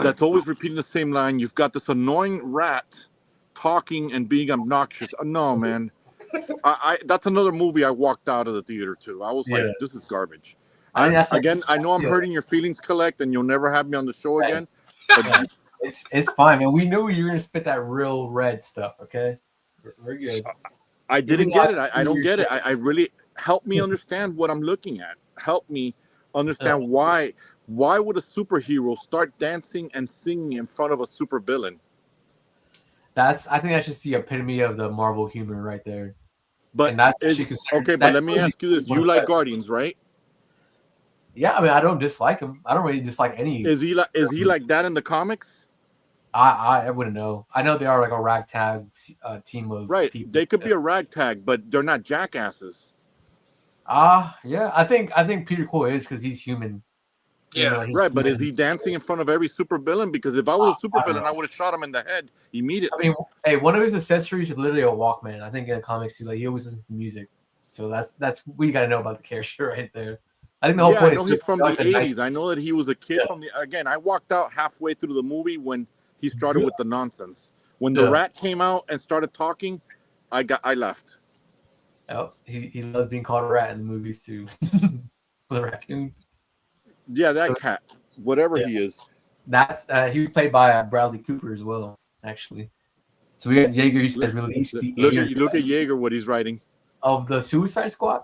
that's always repeating the same line. You've got this annoying rat talking and being obnoxious. No, man. I that's another movie I walked out of the theater to. I was like, Yeah. this is garbage. I think that's like- Again, I know I'm yeah. hurting your feelings, Collect, and you'll never have me on the show Right. again. Yeah. It's fine, man. We knew you were gonna spit that real red stuff. Okay, we're good. I didn't me get it. out I don't your get it. shit. I really help me understand what I'm looking at. Help me understand why would a superhero start dancing and singing in front of a supervillain? I think that's just the epitome of the Marvel humor right there. But And that's is, actually considered- okay, but that let me could be ask you this: one you of the like best. Guardians, right? Yeah, I mean, I don't dislike him. I don't really dislike any. Is he like that in the comics? I wouldn't know. I know they are like a ragtag team of Right. people. They could be a ragtag, but they're not jackasses. Yeah. I think Peter Quill is because he's human. You know, Yeah. he's Right, but is human. he dancing in front of every supervillain? Because if I was a I don't supervillain, know. I would have shot him in the head immediately. I mean, hey, one of his accessories is literally a Walkman. I think in the comics too, like he always listens to music. So that's what you got to know about the character right there. I think the whole Yeah, I point know is he's from like the a nice- 80s. I know that he was a kid Yeah. from the. Again, I walked out halfway through the movie when he started Yeah. with the nonsense. When the Yeah. rat came out and started talking, I left. Oh, he loves being called a rat in the movies too. The raccoon. Yeah, that cat, whatever Yeah. he is. That's he was played by Bradley Cooper as well, actually. So we got Jaeger. He said released the Look at Jaeger, what he's writing. of the Suicide Squad.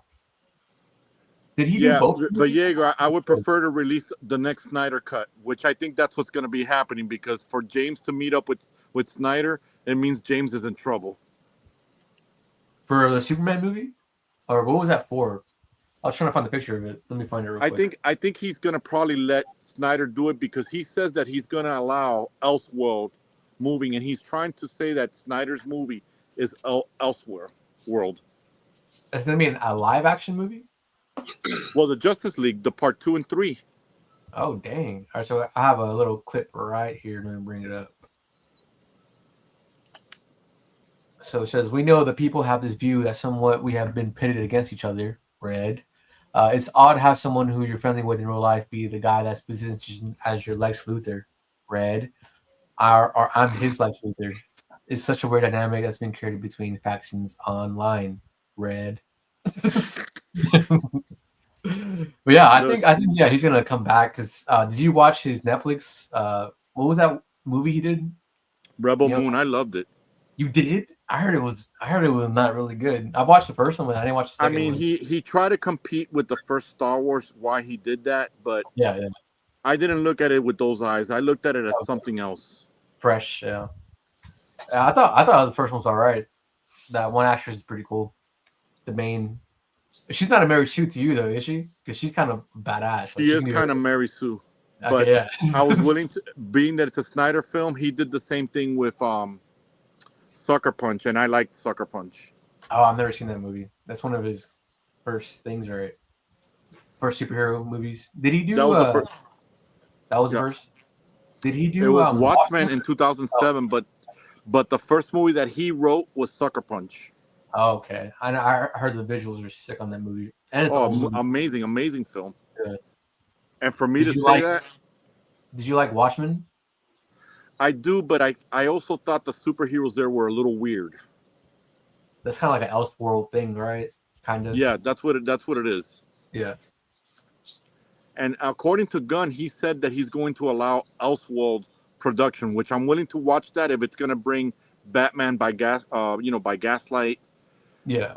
Did he Yeah, do both? but movies? Jaeger, I would prefer to release the next Snyder cut, which I think that's what's going to be happening because for James to meet up with Snyder, it means James is in trouble. For the Superman movie, or what was that for? I was trying to find the picture of it. Let me find it real quick. I think he's going to probably let Snyder do it because he says that he's going to allow Elseworld moving, and he's trying to say that Snyder's movie is Elsewhere world. It's gonna be a live action movie. Well, the Justice League, the part 2 and 3. Oh dang! All right, so I have a little clip right here. Let me bring it up. So it says, we know that people have this view that somewhat we have been pitted against each other. Red. It's odd to have someone who you're friendly with in real life be the guy that's positioned as your Lex Luthor. Red. Or I'm his Lex Luthor. It's such a weird dynamic that's been created between factions online. Red. But yeah, I think yeah, he's gonna come back because did you watch his Netflix? What was that movie he did? Rebel Yeah. Moon, I loved it. You did? I heard it was not really good. I watched the first one, but I didn't watch the I second mean, one. he tried to compete with the first Star Wars, why he did that, but Yeah, I didn't look at it with those eyes. I looked at it as something else. fresh. Yeah, I thought the first one's all right. That one actress is pretty cool. The main, she's not a Mary Sue to you though, is she? Because she's kind of badass. She is kind of Mary Sue. Okay, but yeah. I was willing to, being that it's a Snyder film, he did the same thing with Sucker Punch, and I liked Sucker Punch. Oh, I've never seen that movie. That's one of his first things, right? First superhero movies. Did he do? That was the first. That was the Yeah. first. Did he do? It was Watchmen in 2007, but But the first movie that he wrote was Sucker Punch. Oh, okay. I heard the visuals are sick on that movie, and it's an Oh, old movie. amazing, amazing film. Yeah. And for me Did to you say like? that, Did you like Watchmen? I do, but I also thought the superheroes there were a little weird. That's kind of like an Elseworld thing, right? Kind of. Yeah, that's what it is. Yeah. And according to Gunn, he said that he's going to allow Elseworld production, which I'm willing to watch that if it's going to bring Batman by by Gaslight. Yeah.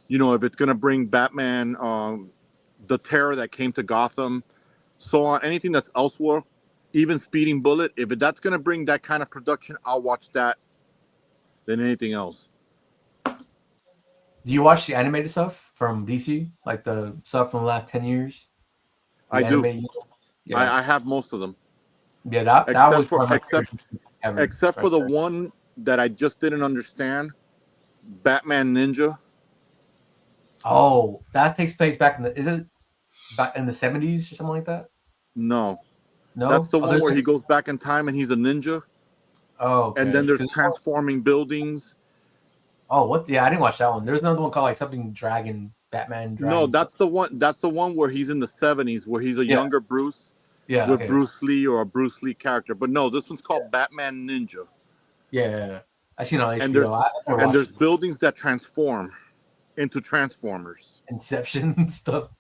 If it's going to bring Batman, the terror that came to Gotham, so on, anything that's Elseworld, even Speeding Bullet, if that's going to bring that kind of production, I'll watch that than anything else. Do you watch the animated stuff from DC, like the stuff from the last 10 years? The I do. animated. Yeah. I have most of them, Yeah. That was except for one of my favorite ever. except for Right the there. one that I just didn't understand, Batman Ninja. Oh, that takes place back in the. Is it back in the 70s or something like that? No, that's No. the Oh, one there's where like. he goes back in time and he's a ninja, Oh, and okay. then there's transforming buildings. Oh, what? Yeah, I didn't watch that one. There's another one called like something Dragon, Batman No, Dragon. that's the one. That's the one where he's in the 70s, where he's a Yeah. younger Bruce Yeah. with Okay. Bruce Lee or a Bruce Lee character. But no, this one's called Batman Ninja. Yeah. I seen it on And HBO. I never watched there's it. buildings that transform into Transformers. Inception and stuff.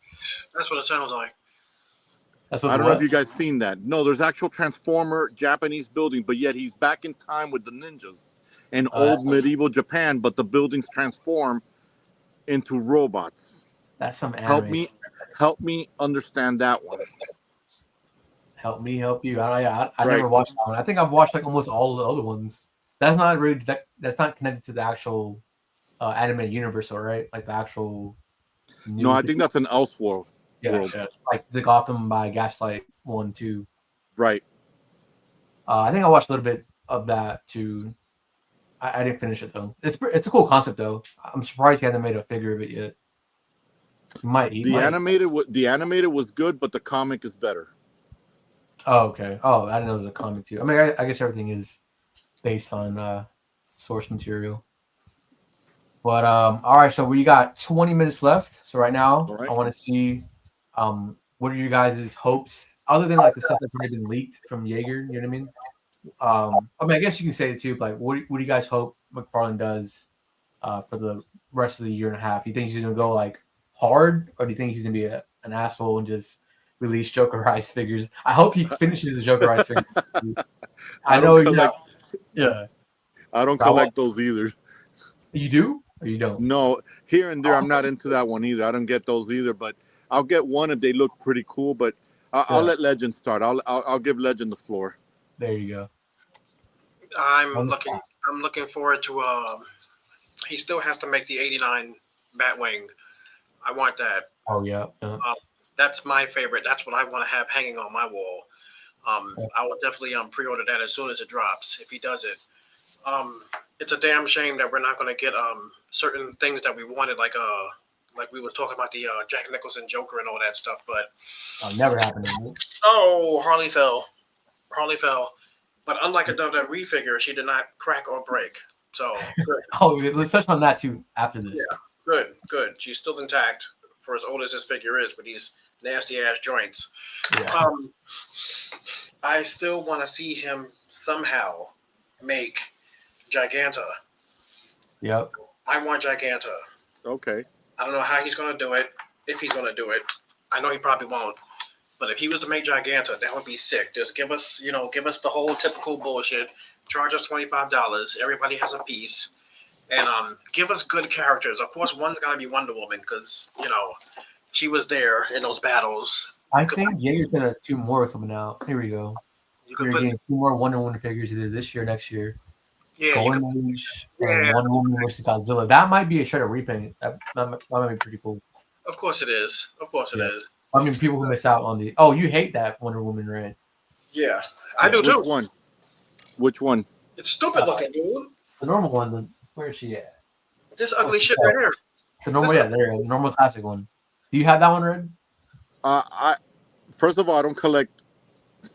That's what it sounds like. That's what I the don't know what? if you guys seen that. No, there's actual Transformer Japanese building, but yet he's back in time with the ninjas in old medieval Japan, but the buildings transform into robots. That's some anime. Help me understand that one. Help me help you. I Right. never watched that one. I think I've watched like almost all of the other ones. That's not really that's not connected to the actual anime universe, all right? Like the actual No, new. I think that's an Elseworld world. Yeah, like the Gotham by Gaslight 1, 2. Right. I think I watched a little bit of that too. I didn't finish it though. It's a cool concept though. I'm surprised he hasn't made a figure of it yet. He might. The animated was good, but the comic is better. Oh, okay. Oh, I didn't know it was a comic too. I mean, I guess everything is based on source material. But all right. So we got 20 minutes left. So right now, All right. I want to see what are you guys' hopes other than like the stuff that's already been leaked from Jaeger. You know what I mean? I mean, I guess you can say it too. Like, what do you guys hope McFarlane does for the rest of the year and a half? Do you think he's gonna go like hard, or do you think he's gonna be an asshole and just release Jokerized figures? I hope he finishes the Jokerized figures. I know, yeah. I don't collect those either. You do or you don't? No, here and there, I'm not into that one either. I don't get those either, but I'll get one if they look pretty cool. But I'll let Legend start. I'll give Legend the floor. There you go. I'm looking forward to. He still has to make the '89 Batwing. I want that. Oh yeah. That's my favorite. That's what I want to have hanging on my wall. I will definitely pre-order that as soon as it drops if he does it. It's a damn shame that we're not going to get certain things that we wanted, like we were talking about the Jack Nicholson Joker and all that stuff. But never happened. Harley fell. But unlike a WWE figure, she did not crack or break. So good. Let's touch on that too after this. Yeah, good. She's still intact for as old as this figure is, with these nasty ass joints. Yeah. I still want to see him somehow make Giganta. Yep. I want Giganta. Okay. I don't know how he's going to do it, if he's going to do it. I know he probably won't. But if he was to make Giganta, that would be sick. Just give us the whole typical bullshit. Charge us $25. Everybody has a piece. And give us good characters. Of course, one's got to be Wonder Woman because, she was there in those battles. I think Jaeger's gonna have 2 more coming out. Here we go. You're getting 2 more Wonder Woman figures either this year or next year. Yeah. Golden Age and Wonder Woman versus Godzilla. That might be a shredder repaint. That might be pretty cool. Of course it is. I mean, people who miss out on the. Oh, you hate that Wonder Woman, right? Yeah, I do too. Which one? It's stupid looking, dude. The normal one. Where is she at? This ugly shit right here. The normal, the normal classic one. Do you have that one, Red? First of all, I don't collect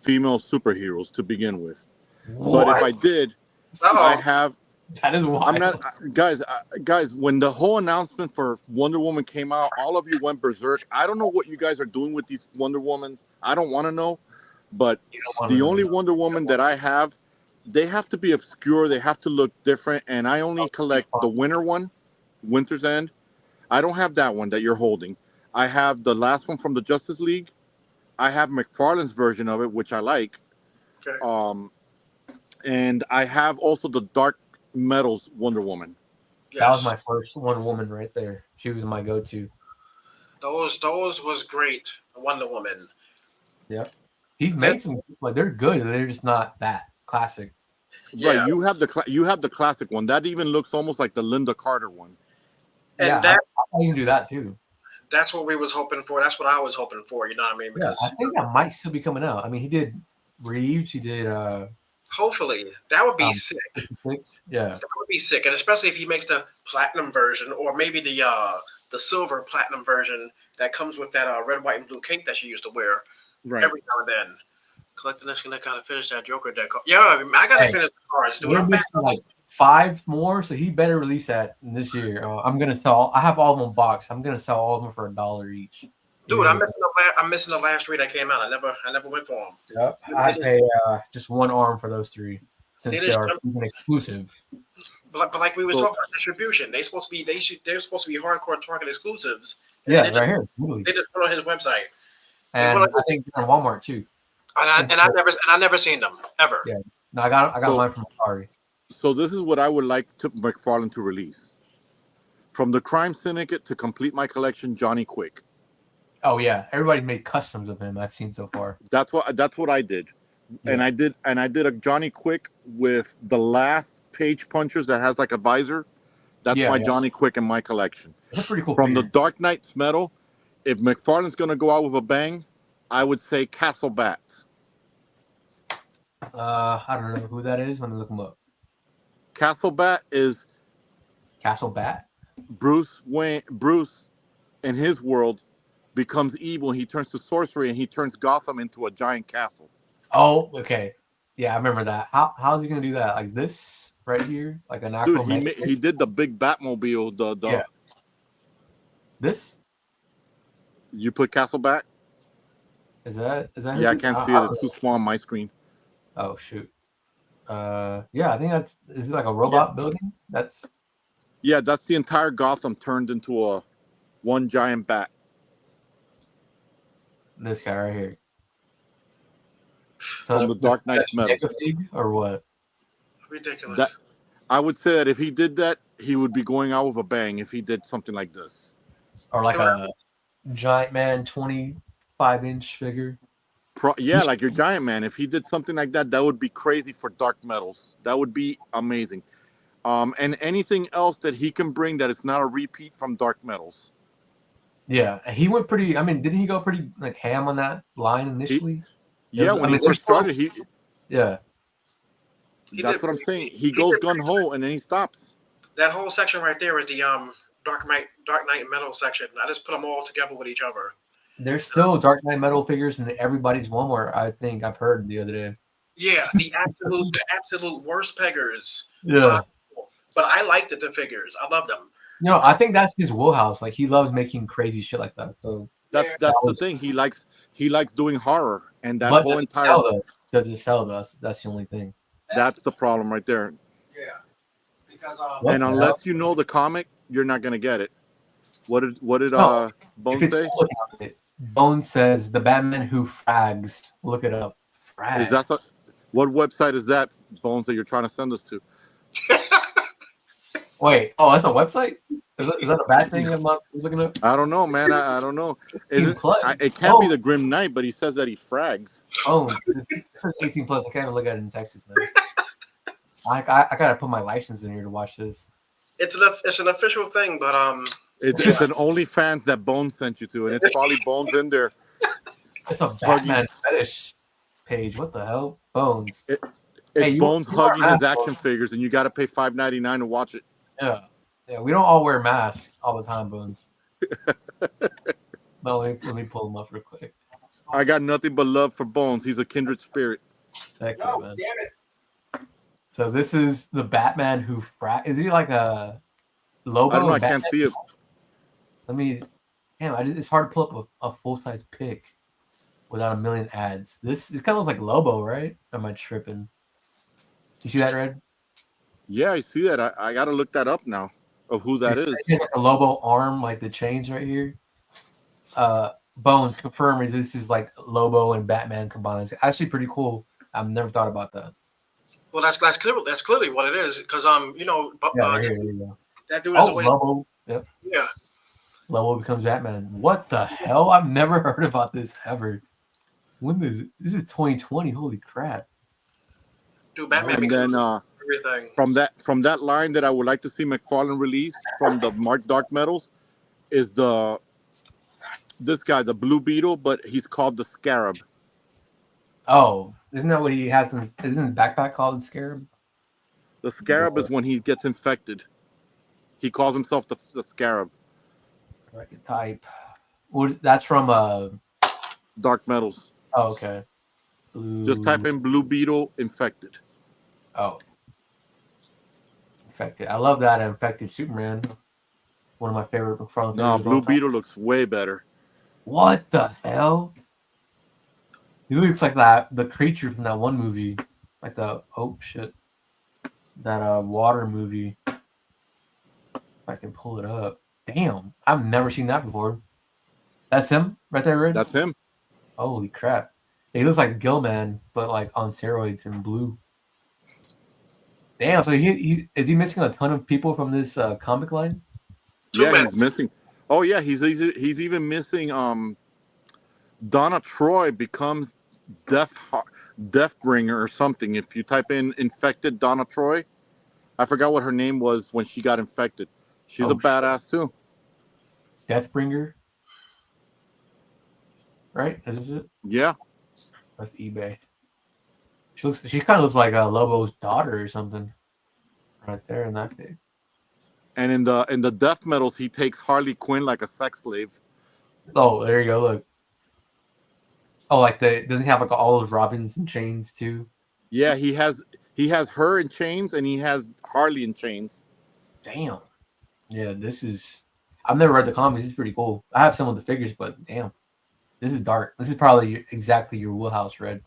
female superheroes to begin with. But if What? I did, Uh-oh. I have. That is wild. I'm not, guys. When the whole announcement for Wonder Woman came out, all of you went berserk. I don't know what you guys are doing with these Wonder Womans. I don't want to know, but You don't wanna the know. only Wonder Woman that I have, they have to be obscure. They have to look different, and I only collect the winter one, Winter's End. I don't have that one that you're holding. I have the last one from the Justice League. I have McFarlane's version of it, which I like. Okay. And I have also the Dark Metals Wonder Woman. That was Yes. my first Wonder Woman right there. She was my go-to. Those was great. Wonder Woman. Yep. He's made some like they're good. They're just not that classic. Right, Yeah. you have the classic one. That even looks almost like the Linda Carter one. And Yeah, that I can do that too. that's what we was hoping for. That's what I was hoping for. You know what I mean? Yeah, Because I think that might still be coming out. I mean, he did Reeves. He did hopefully that would be sick. 66. Yeah. That would be sick, and especially if he makes the platinum version, or maybe the silver platinum version that comes with that red, white, and blue cape that she used to wear Right. every now and then. Collecting this and I gotta finish that Joker deck. Yeah, I gotta finish the cards, dude. We're I'm missing like 5 more, so he better release that this year. I'm gonna sell. I have all of them boxed. I'm gonna sell all of them for $1 each. Dude, I'm missing the last 3 that came out. I never went for them. Yep. I pay just 1 arm for those 3 since they are even exclusive. But like we was talking about distribution, they're supposed to be hardcore Target exclusives. Yeah, right here. Literally. They just put on his website. And I think they're on Walmart too. And I never seen them ever. Yeah. No, I got mine from Atari. So this is what I would like McFarlane to release. From the Crime Syndicate to complete my collection, Johnny Quick. Oh yeah, everybody's made customs of him. I've seen so far. That's what I did, Yeah. and I did a Johnny Quick with the last page punchers that has like a visor. That's my Johnny Quick in my collection. It's a pretty cool. From figure. the Dark Knight's Metal, if McFarlane's gonna go out with a bang, I would say Castle Bat. I don't know who that is. Let me look him up. Castle Bat is Castle Bat. Bruce Wayne. Bruce, in his world, becomes evil. He turns to sorcery and he turns Gotham into a giant castle. Oh, okay. Yeah, I remember that. How's he gonna do that? Like this right here, like an actual. Dude, he did the big Batmobile. The This. You put Castle Bat? Is that? Yeah, I can't see it. It's too small on my screen. Oh shoot. Yeah, I think is it like a robot building? That's the entire Gotham turned into one giant bat. This guy right here. So from the Dark Knight's Metal. Or what? Ridiculous. I would say that if he did that, he would be going out with a bang if he did something like this. Or like a Giant Man 25-inch figure. Like your Giant Man. If he did something like that, that would be crazy for Dark Metals. That would be amazing. And anything else that he can bring that is not a repeat from Dark Metals. Yeah, he went pretty. I mean, didn't he go pretty like ham on that line initially? When he first started, Yeah. That's what I'm saying. He goes gun ho and then he stops. That whole section right there is the Dark Knight Metal section. I just put them all together with each other. There's still Dark Knight Metal figures in everybody's Walmart. I think I've heard the other day. Yeah, the absolute worst peggers. Yeah. But I liked the figures. I love them. No, I think that's his wheelhouse. Like he loves making crazy shit like that. So that's the thing. He likes doing horror, and that whole entire does it sell though? That's the only thing. That's the problem right there. Yeah, because and unless you know the comic, you're not gonna get it. What did Bones say? Bones says the Batman who frags. Look it up. Frags. Is that what website is that, Bones, that you're trying to send us to? Wait, that's a website? Is that a bad thing I'm looking up? I don't know, man. I don't know. It can't be the Grim Knight, but he says that he frags. Oh, it says 18 plus. I can't even look at it in Texas, man. I gotta put my license in here to watch this. It's an official thing, but it's an OnlyFans that Bones sent you to, and it's probably Bones in there. It's a Batman fetish page. What the hell, Bones? It's Bones hugging his action figures, and you got to pay $5.99 to watch it. Yeah. We don't all wear masks all the time, Bones. No, let me pull him up real quick. I got nothing but love for Bones. He's a kindred spirit. Thank you, man. Damn it. So this is the Batman who is he like a Lobo? I don't know. I And can't Batman? see it. Let me. Damn, it's hard to pull up a full size pic without a million ads. This kind of looks like Lobo, right? Or am I tripping? You see that, Red? Yeah, I see that. I got to look that up now of who that is. It's like a Lobo arm, like the chains right here. Bones confirm this is like Lobo and Batman combined. It's actually pretty cool. I've never thought about that. Well, that's clearly what it is. Because Yeah, right here, there you go. that dude is always Lobo. Yep. yeah. Lobo becomes Batman. What the hell? I've never heard about this ever. This is 2020? Holy crap! Dude, Batman And becomes then everything. from that line that I would like to see McFarlane release from the Mark Dark Metals is this guy, the Blue Beetle, but he's called the Scarab. Oh, isn't that what he has? Isn't his backpack called the Scarab? The Scarab is when he gets infected. He calls himself the Scarab. I can type. That's from Dark Metals. Oh, okay. Blue. Just type in Blue Beetle infected. Oh, infected. I love that infected Superman. One of my favorite McFarlane. No, Blue Beetle looks way better. What the hell? He looks like the creature from that one movie, like that water movie. If I can pull it up. Damn, I've never seen that before. That's him right there, Red? That's him. Holy crap! He looks like Gilman, but like on steroids in blue. Damn, so he is he missing a ton of people from this comic line? Yeah, he's missing. Oh yeah, he's even missing. Donna Troy becomes Deathbringer or something. If you type in infected Donna Troy, I forgot what her name was when she got infected. She's a badass too. Deathbringer, right? Is it? Yeah. That's eBay. She kind of looks like Lobo's daughter or something, right there in that pic. And in the Death Metals, he takes Harley Quinn like a sex slave. Oh, there you go. Look. Oh, like doesn't he have like all those Robins and chains too? Yeah, he has her in chains and he has Harley in chains. Damn. Yeah, this is. I've never read the comics. This is pretty cool. I have some of the figures, but damn, this is dark. This is probably exactly your wheelhouse, Red.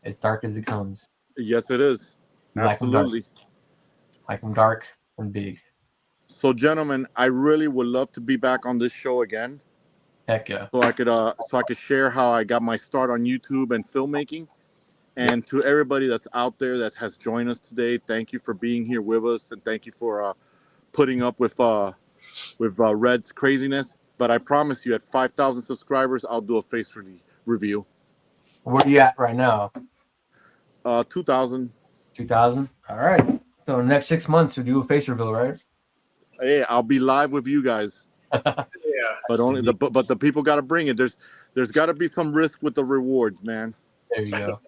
As dark as it comes. Yes, it is. Absolutely. Like them dark and big. So, gentlemen, I really would love to be back on this show again. Heck yeah. So I could share how I got my start on YouTube and filmmaking. And to everybody that's out there that has joined us today, thank you for being here with us, and thank you for putting up with Red's craziness. But I promise you, at 5,000 subscribers, I'll do a face review. Where are you at right now? 2,000. 2,000. All right. So in the next 6 months, we do a face reveal, right? Hey, I'll be live with you guys. Yeah. But the people got to bring it. There's got to be some risk with the rewards, man. There you go.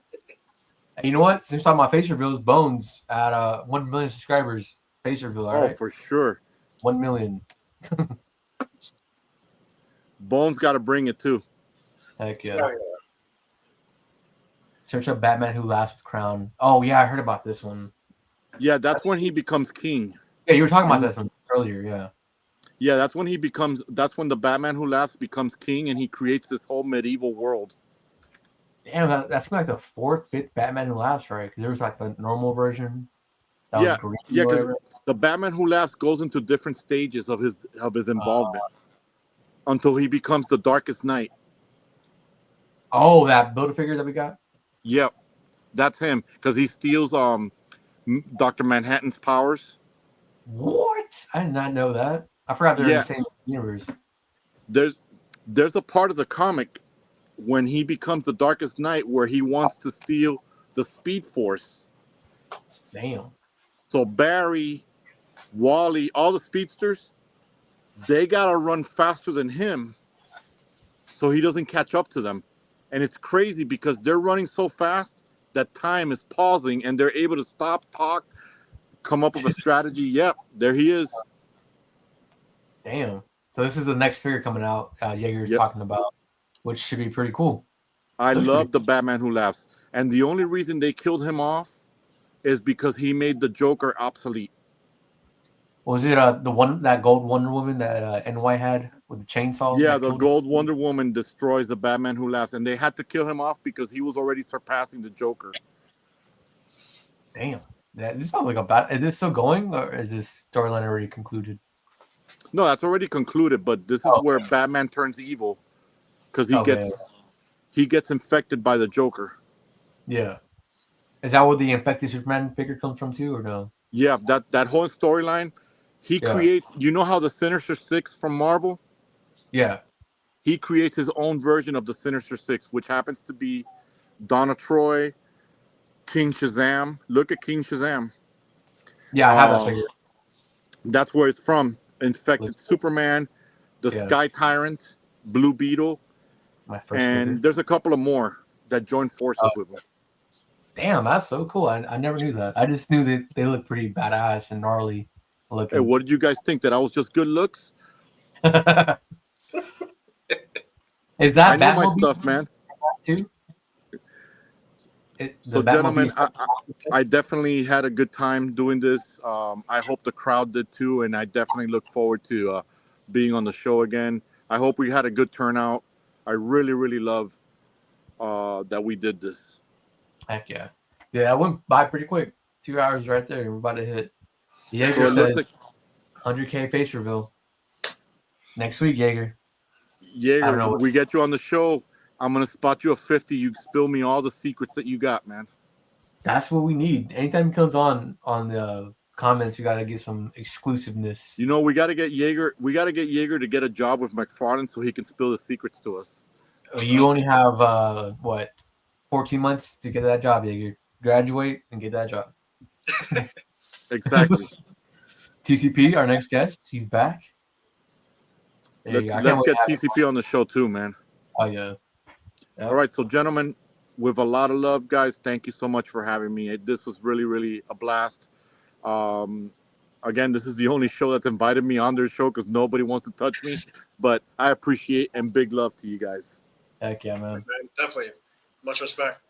And you know what? Since we're talking about face reveals, Bones at 1 million subscribers. Face reveal. All right? For sure. 1 million. Bones got to bring it too. Heck yeah. Search up Batman Who Laughs with Crown. Oh yeah, I heard about this one. Yeah, that's when he becomes king. Yeah, you were talking about this one earlier. Yeah. Yeah, that's when the Batman Who Laughs becomes king, and he creates this whole medieval world. Damn, that's like the 4th, 5th Batman Who Laughs, right? Because there was like the normal version. Yeah, because the Batman Who Laughs goes into different stages of his involvement until he becomes the Darkest Knight. Oh, that Build-A-Figure that we got? Yep, that's him because he steals Dr. Manhattan's powers. What? I did not know that. I forgot they're in the same universe. There's a part of the comic when he becomes the Darkest Knight where he wants to steal the Speed Force. Damn. So Barry, Wally, all the speedsters, they gotta run faster than him so he doesn't catch up to them. And it's crazy because they're running so fast that time is pausing and they're able to stop, talk, come up with a strategy. Yep, there he is. Damn. So this is the next figure coming out Yeager's talking about, which should be pretty cool. I love the Batman Who Laughs. And the only reason they killed him off is because he made the Joker obsolete. Was it the one that gold Wonder Woman that NY had with the chainsaw? Yeah, That the killed him? Gold Wonder Woman destroys the Batman Who Laughs, and they had to kill him off because he was already surpassing the Joker. Damn. This sounds like a bad. Is this still going, or is this storyline already concluded? No, that's already concluded, but this is Oh, where Batman turns evil because okay. he gets infected by the Joker. Yeah. Is that where the infected Superman figure comes from too, or no? Yeah, that whole storyline, he Yeah. creates. You know how the Sinister Six from Marvel? Yeah. He creates his own version of the Sinister Six, which happens to be Donna Troy, King Shazam. Look at King Shazam. Yeah, I have that figure. That's where it's from. Infected Looks cool. Superman, the Yeah. Sky Tyrant, Blue Beetle, My first and figure. there's a couple of more that join Oh, forces with him. damn, that's so cool. I never knew that. I just knew that they look pretty badass and gnarly Hey, looking. what did you guys think? That I was just good looks? Is I that know my Batmobile stuff, man. too? The So, gentlemen, Batmobile. I definitely had a good time doing this. I hope the crowd did too, and I definitely look forward to being on the show again. I hope we had a good turnout. I really, really love that we did this. Heck yeah. Yeah, I went by pretty quick. 2 hours right there. We're about to hit. So Jaeger it looks says like 100K face reveal next week, Jaeger. I don't Jaeger, know. we get you on the show. I'm gonna spot you a 50. You spill me all the secrets that you got, man. That's what we need. Anytime he comes on the comments, we got to get some exclusiveness. You know, we got to get Jaeger. We got to get Jaeger to get a job with McFarlane so he can spill the secrets to us. You only have, what, 14 months to get that job, Jaeger. Graduate and get that job. Exactly. TCP, our next guest, he's back. There you go. I can't Let's wait get to have him. TCP on the show too, man. Oh, yeah. Yep. All right, so gentlemen, with a lot of love, guys, thank you so much for having me. This was really, really a blast. Again, this is the only show that's invited me on their show because nobody wants to touch me. But I appreciate and big love to you guys. Heck yeah, man. Definitely. Much respect.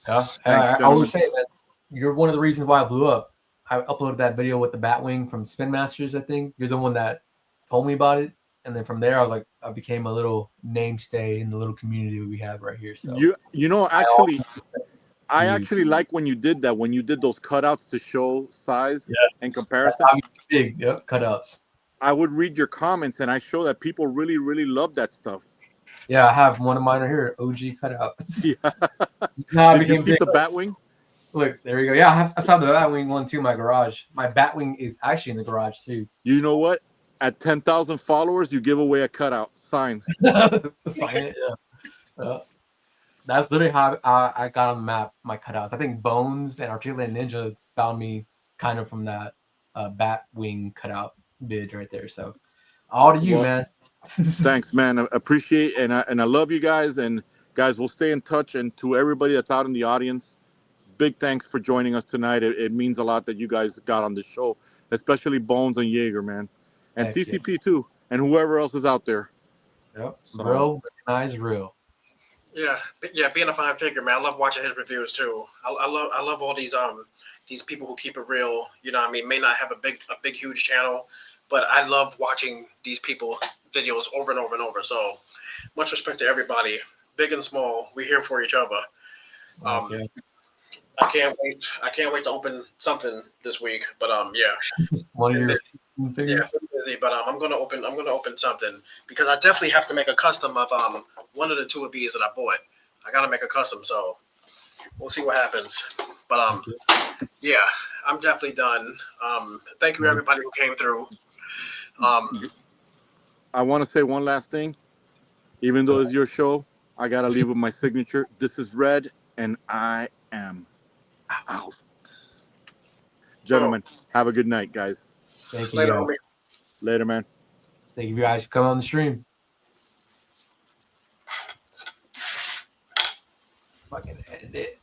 Yeah. Thanks, I gentlemen. always say, man, you're one of the reasons why I blew up. I uploaded that video with the Batwing from Spin Masters, I think. You're the one that told me about it. And then from there, I was like, I became a little namestay in the little community we have right here. So You know, actually, I actually like when you did that, when you did those cutouts to show size and that's comparison. how big. Yep, cutouts. I would read your comments and I show that people really, really love that stuff. Yeah, I have one of mine right here, OG cutouts. Yeah. No, I Did you became keep big. the Batwing? Look, there we go. Yeah, I saw the Batwing one too in my garage. My Batwing is actually in the garage too. You know what? At 10,000 followers, you give away a cutout sign. Sign it, yeah. That's literally how I got on the map, my cutouts. I think Bones and Articulated Ninja found me kind of from that Batwing cutout vid right there. So all to you, man. Thanks, man. I appreciate and I love you guys. And guys, we'll stay in touch. And to everybody that's out in the audience, big thanks for joining us tonight. It means a lot that you guys got on the show, especially Bones and Jaeger, man, and Heck TCP yeah. too, and whoever else is out there. Yep. So, Real, recognize real. Yeah, being a five figure man, I love watching his reviews too. I love all these people who keep it real. You know what I mean? May not have a big huge channel, but I love watching these people videos over and over and over. So much respect to everybody, big and small. We're here for each other. Okay. I can't wait to open something this week. But yeah. One of your Yeah, figures? busy, but I'm gonna open something because I definitely have to make a custom of one of the two of these that I bought. I gotta make a custom, so we'll see what happens. But yeah, I'm definitely done. Thank you everybody who came through. I want to say one last thing. Even though it's your show, I gotta leave with my signature. This is Red, and I am out. Gentlemen, have a good night, guys. Thank you, Later, guys. homie. Later, man. Thank you guys for coming on the stream. Fucking edit it.